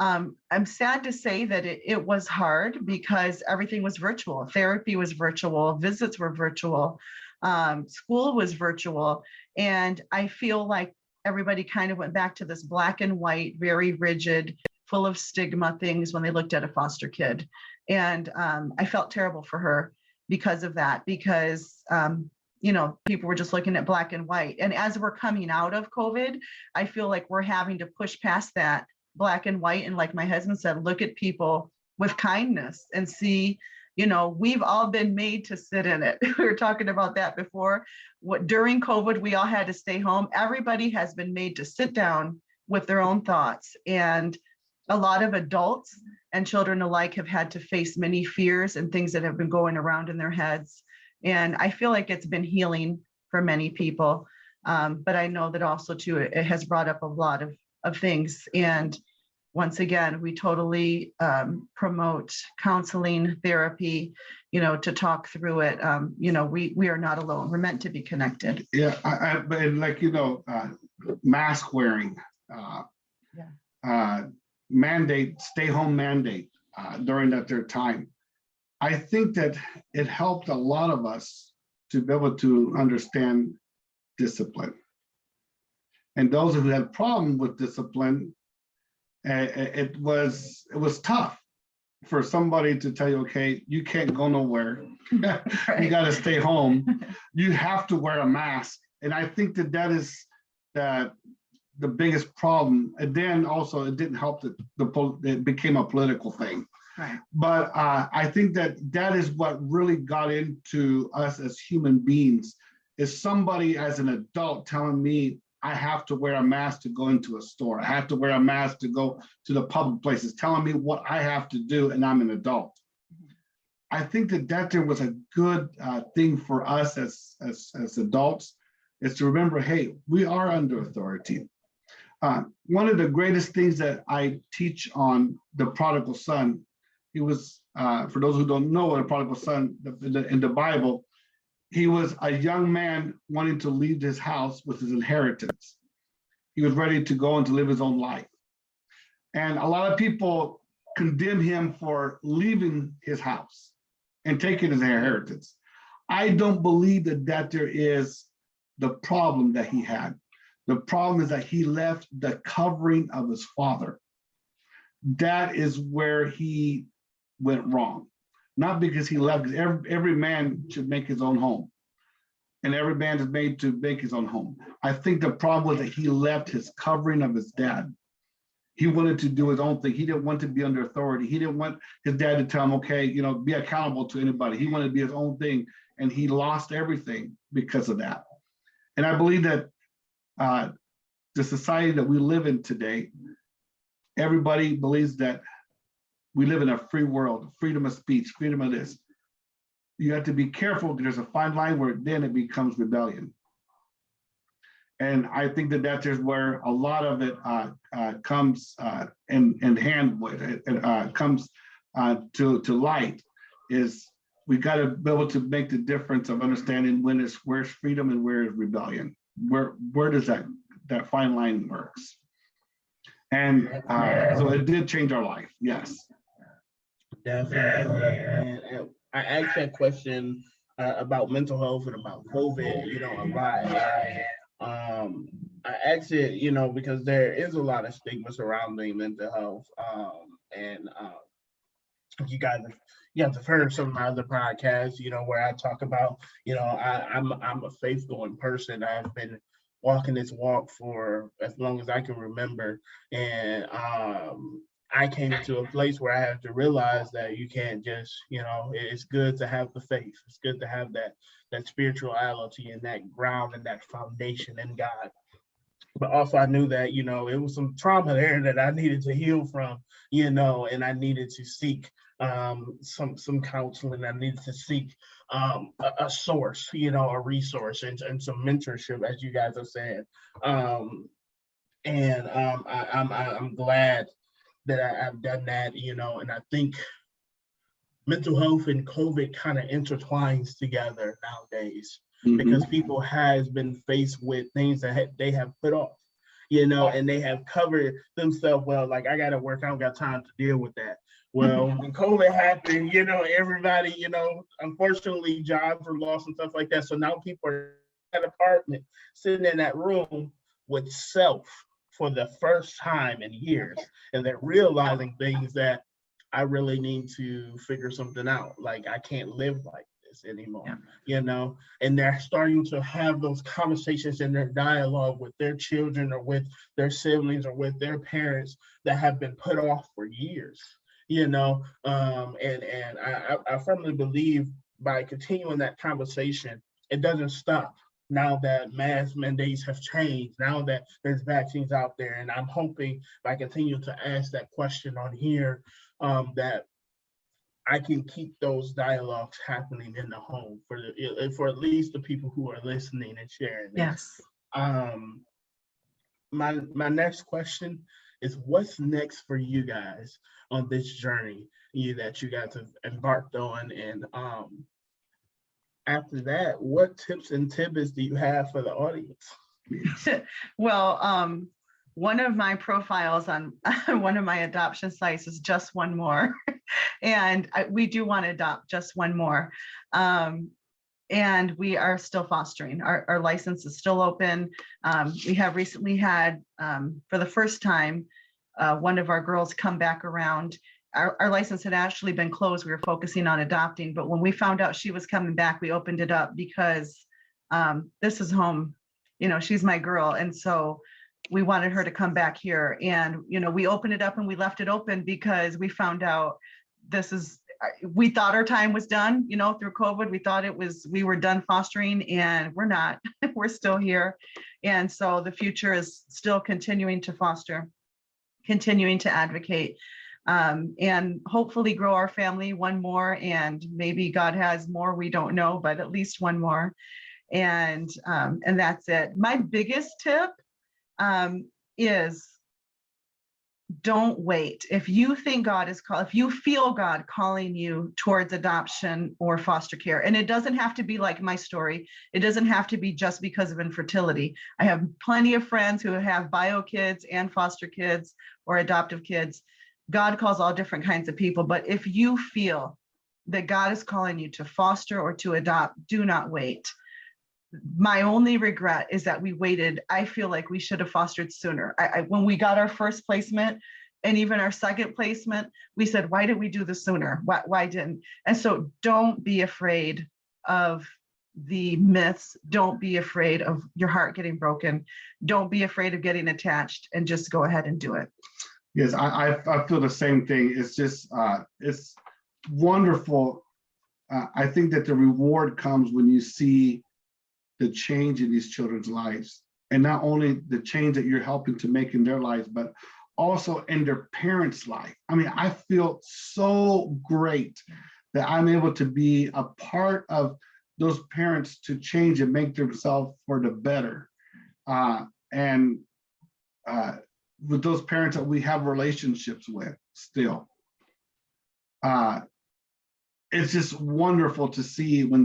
I'm sad to say that it was hard because everything was virtual. Therapy was virtual. Visits were virtual. School was virtual. And I feel like everybody kind of went back to this black and white, very rigid, full of stigma things when they looked at a foster kid. And I felt terrible for her because of that, because people were just looking at black and white. And as we're coming out of COVID, I feel like we're having to push past that black and white. And like my husband said, look at people with kindness and see, we've all been made to sit in it. We were talking about that before. During COVID, we all had to stay home. Everybody has been made to sit down with their own thoughts. And a lot of adults and children alike have had to face many fears and things that have been going around in their heads. And I feel like it's been healing for many people. But I know that also too, it has brought up a lot of things. And once again, we totally promote counseling, therapy, to talk through it. We are not alone. We're meant to be connected. Yeah, but like, mask wearing, mandate, stay home mandate during that time. I think that it helped a lot of us to be able to understand discipline. And those who had problem with discipline, it was tough for somebody to tell you, okay, you can't go nowhere. Right. You got to stay home. You have to wear a mask. And I think that is the biggest problem. And then also it didn't help that it became a political thing. Right. But I think that is what really got into us as human beings, is somebody as an adult telling me I have to wear a mask to go into a store. I have to wear a mask to go to the public places, telling me what I have to do, and I'm an adult. I think that there was a good thing for us as adults, is to remember, hey, we are under authority. One of the greatest things that I teach on the prodigal son, he was, for those who don't know what a prodigal son in the Bible, he was a young man wanting to leave his house with his inheritance. He was ready to go and to live his own life. And a lot of people condemn him for leaving his house and taking his inheritance. I don't believe that there is the problem that he had. The problem is that he left the covering of his father. That is where he went wrong. Not because he left, because every man should make his own home. And every man is made to make his own home. I think the problem was that he left his covering of his dad. He wanted to do his own thing. He didn't want to be under authority. He didn't want his dad to tell him, okay, be accountable to anybody. He wanted to be his own thing. And he lost everything because of that. And I believe that the society that we live in today, everybody believes that we live in a free world, freedom of speech, freedom of this. You have to be careful because there's a fine line where then it becomes rebellion. And I think that that's just where a lot of it comes in hand with it, comes to light, is we got to be able to make the difference of understanding where's freedom and where is rebellion. Where does that fine line works? And so it did change our life. Yes. Definitely. And I asked that question about mental health and about COVID, a lot. I asked it, because there is a lot of stigma surrounding mental health. And you guys have heard some of my other podcasts, where I talk about, I'm a faith going person. I've been walking this walk for as long as I can remember. And I came to a place where I had to realize that you can't just, it's good to have the faith. It's good to have that spirituality and that ground and that foundation in God. But also I knew that, it was some trauma there that I needed to heal from, and I needed to seek some counseling. I needed to seek a source, a resource and some mentorship, as you guys have said. I'm glad that I've done that, and I think mental health and COVID kind of intertwines together nowadays, because people has been faced with things that they have put off, and they have covered themselves well, like, I got to work, I don't got time to deal with that. Well, when COVID happened, everybody, unfortunately jobs were lost and stuff like that. So now people are in that apartment, sitting in that room with self for the first time in years. And they're realizing things that I really need to figure something out. Like, I can't live like this anymore, and they're starting to have those conversations in their dialogue with their children or with their siblings or with their parents that have been put off for years, and I firmly believe by continuing that conversation, it doesn't stop. Now that mask mandates have changed, now that there's vaccines out there, and I'm hoping by continuing to ask that question on here, that I can keep those dialogues happening in the home for at least the people who are listening and sharing this. Yes. My next question is, what's next for you guys on this journey that you guys have embarked on? And after that, what tips and tidbits do you have for the audience? Well, one of my profiles on one of my adoption sites is just one more. And we do want to adopt just one more. And we are still fostering. Our license is still open. We have recently had, for the first time, one of our girls come back around. Our license had actually been closed. We were focusing on adopting, but when we found out she was coming back, we opened it up because this is home. She's my girl. And so we wanted her to come back here. And, we opened it up and we left it open because we found out we thought our time was done, through COVID. We thought we were done fostering, and we're not. We're still here. And so the future is still continuing to foster, continuing to advocate, and hopefully grow our family one more. And maybe God has more, we don't know, but at least one more. And that's it. My biggest tip is, don't wait. If you think if you feel God calling you towards adoption or foster care, and it doesn't have to be like my story. It doesn't have to be just because of infertility. I have plenty of friends who have bio kids and foster kids or adoptive kids. God calls all different kinds of people. But if you feel that God is calling you to foster or to adopt, do not wait. My only regret is that we waited. I feel like we should have fostered sooner. When we got our first placement and even our second placement, we said, why did we do this sooner? Why didn't? And so don't be afraid of the myths. Don't be afraid of your heart getting broken. Don't be afraid of getting attached, and just go ahead and do it. Yes, I feel the same thing. It's just, it's wonderful. I think that the reward comes when you see the change in these children's lives, and not only the change that you're helping to make in their lives, but also in their parents' life. I mean, I feel so great that I'm able to be a part of those parents to change and make themselves for the better. and with those parents that we have relationships with still. It's just wonderful to see when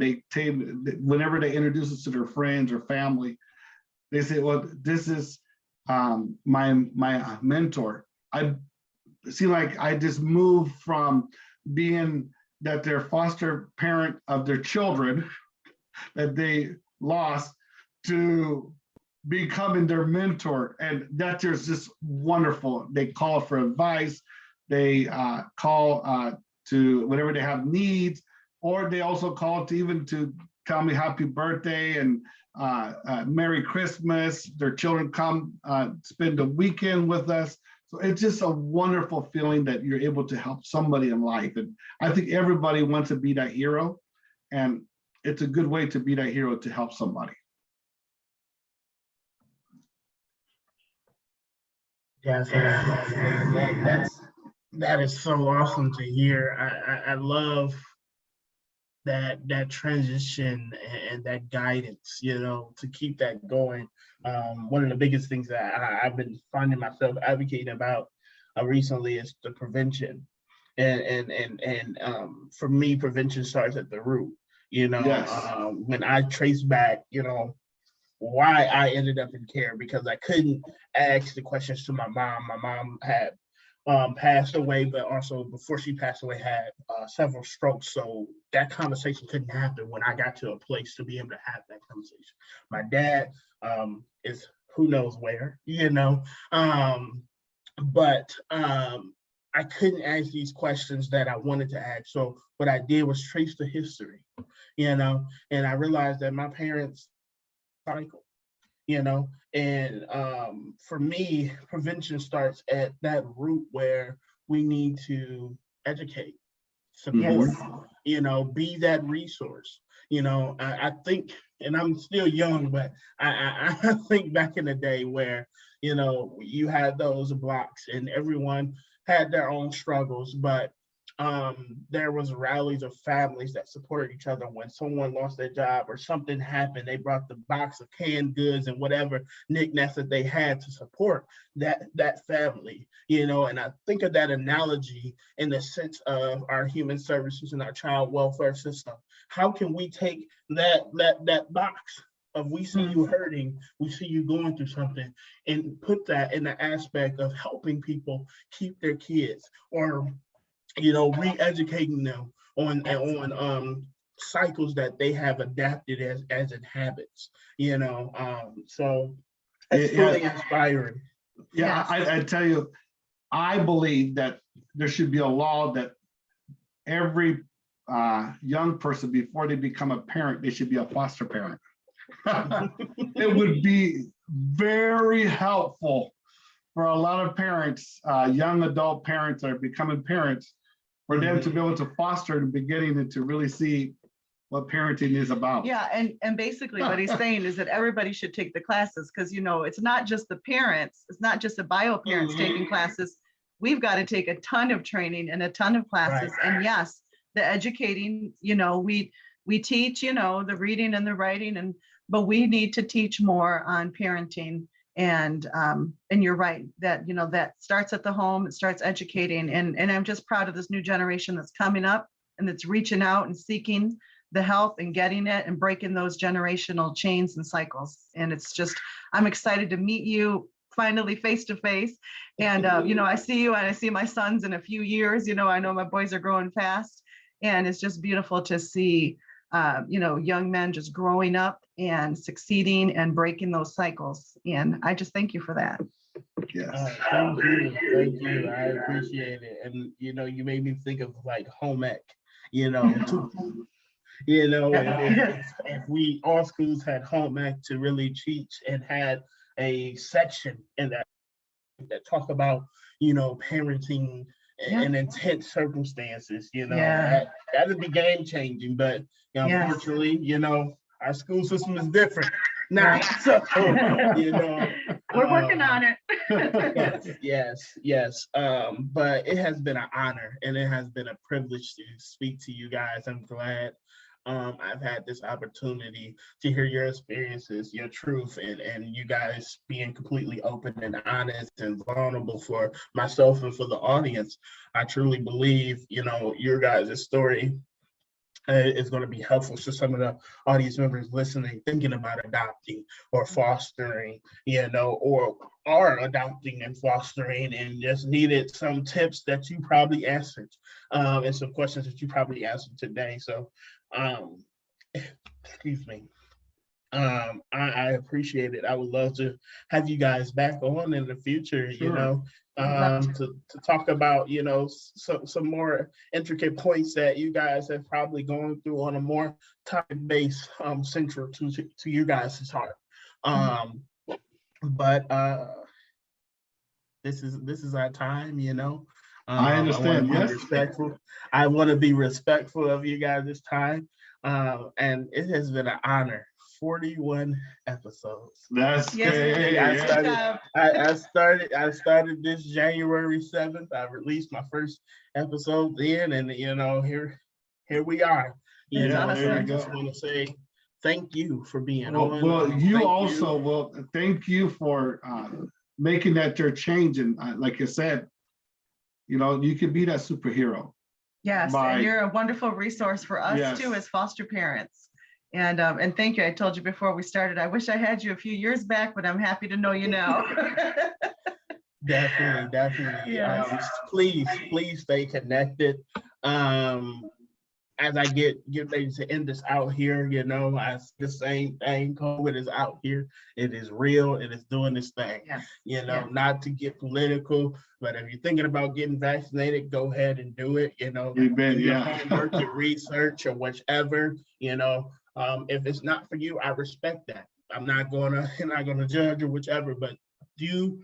whenever they introduce us to their friends or family, they say, well, this is my mentor. I seem like I just moved from being that they're foster parent of their children that they lost to becoming their mentor. And that is just wonderful. They call for advice. They call to whenever they have needs, or they also call to even to tell me happy birthday and Merry Christmas. Their children come spend the weekend with us. So it's just a wonderful feeling that you're able to help somebody in life. And I think everybody wants to be that hero. And it's a good way to be that hero to help somebody. Yes, that is so awesome to hear. I love that transition and that guidance, to keep that going. One of the biggest things that I've been finding myself advocating about recently is the prevention, and for me, prevention starts at the root. Yes. When I trace back, why I ended up in care, because I couldn't ask the questions to my mom. My mom had passed away, but also before she passed away had several strokes. So that conversation couldn't happen when I got to a place to be able to have that conversation. My dad is who knows where, but I couldn't ask these questions that I wanted to ask. So what I did was trace the history, and I realized that my parents cycle, and for me, prevention starts at that root where we need to educate, support, be that resource. I think, and I'm still young, but I think back in the day where, you had those blocks and everyone had their own struggles, but there was rallies of families that supported each other. When someone lost their job or something happened, they brought the box of canned goods and whatever knickknacks that they had to support that family, and I think of that analogy in the sense of our human services and our child welfare system. How can we take that box of we see you hurting, we see you going through something, and put that in the aspect of helping people keep their kids, or re-educating them on cycles that they have adapted as in habits, so it's really inspiring. Yeah, I tell you, I believe that there should be a law that every young person, before they become a parent, they should be a foster parent. It would be very helpful for a lot of parents, young adult parents that are becoming parents, for them to be able to foster the beginning and to really see what parenting is about. Yeah, and basically what he's saying is that everybody should take the classes, because it's not just the parents, it's not just the bio parents taking classes. We've got to take a ton of training and a ton of classes. Right. And yes, the educating, we teach, the reading and the writing, but we need to teach more on parenting. And you're right that, that starts at the home, it starts educating. And I'm just proud of this new generation that's coming up and that's reaching out and seeking the help and getting it and breaking those generational chains and cycles. And it's just, I'm excited to meet you finally face to face. And, I see you and I see my sons in a few years, I know my boys are growing fast, and it's just beautiful to see, young men just growing up and succeeding and breaking those cycles. And I just thank you for that. Yes. Thank you. I appreciate it. And, you made me think of like home ec, if we, all schools had home ec to really teach and had a section in that talk about, parenting in intense circumstances, that would be game changing. But unfortunately, our school system is different now. So, we're working on it. Yes. But it has been an honor and it has been a privilege to speak to you guys. I'm glad I've had this opportunity to hear your experiences, your truth, and you guys being completely open and honest and vulnerable for myself and for the audience. I truly believe, your guys' story is going to be helpful to some of the audience members listening, thinking about adopting or fostering, or are adopting and fostering, and just needed some tips that you probably answered, and some questions that you probably answered today. So, excuse me. I appreciate it. I would love to have you guys back on in the future, Sure. To talk about, some more intricate points that you guys have probably gone through on a more topic-based, central to you guys' heart. But this is our time, I I want understand. to be Yes. respectful. I want to be respectful of you guys' time. And it has been an honor. 41 episodes. That's Yes, great. I started this January 7th. I released my first episode then, and here we are. That's And I awesome. just want to say thank you for being on. Well, you Thank also, well, thank you for making that your change. And like I said, you can be that superhero. Yes, and you're a wonderful resource for us Yes. too as foster parents. And thank you. I told you before we started, I wish I had you a few years back, but I'm happy to know you now. Definitely. Yes. Please stay connected. As I get ready to end this out here, as the same thing, COVID is out here. It is real. It is doing this thing. Yes. Not to get political, but if you're thinking about getting vaccinated, go ahead and do it. Amen, Do your yeah. homework, your research, or whichever. If it's not for you, I respect that. I'm not gonna judge or whichever, but do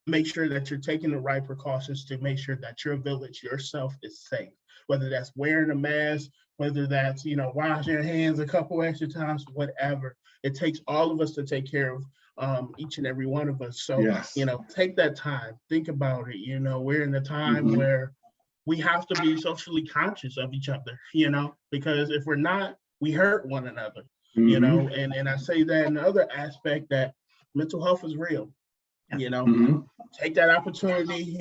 make sure that you're taking the right precautions to make sure that your village, yourself, is safe. Whether that's wearing a mask, whether that's, washing your hands a couple extra times, whatever. It takes all of us to take care of each and every one of us. So, Yes. take that time, think about it. We're in a time where we have to be socially conscious of each other, because if we're not, we hurt one another, and I say that in the other aspect that mental health is real. Take that opportunity,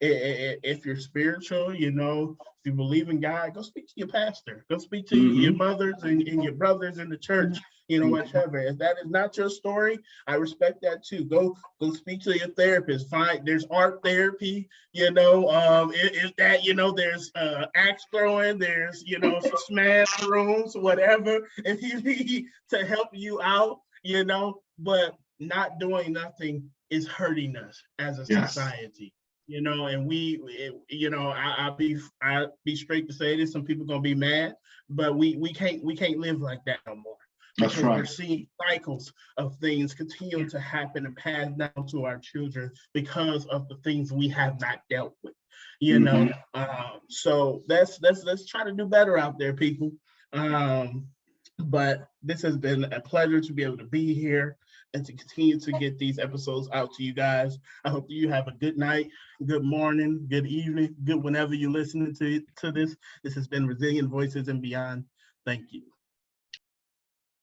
if you're spiritual, if you believe in God, go speak to your pastor, go speak to your mothers and your brothers in the church, whatever. If that is not your story, I respect that too. Go speak to your therapist. There's art therapy, is that, there's axe throwing, there's, some smash rooms, whatever, if you need to help you out, but not doing nothing is hurting us as a society. And I'll be straight to say this. Some people gonna be mad, but we can't live like that no more. That's right. We're seeing cycles of things continue to happen and pass down to our children because of the things we have not dealt with. So let's try to do better out there, people. But this has been a pleasure to be able to be here and to continue to get these episodes out to you guys. I hope you have a good night, good morning, good evening, good whenever you're listening to this. This has been Resilient Voices and Beyond. Thank you.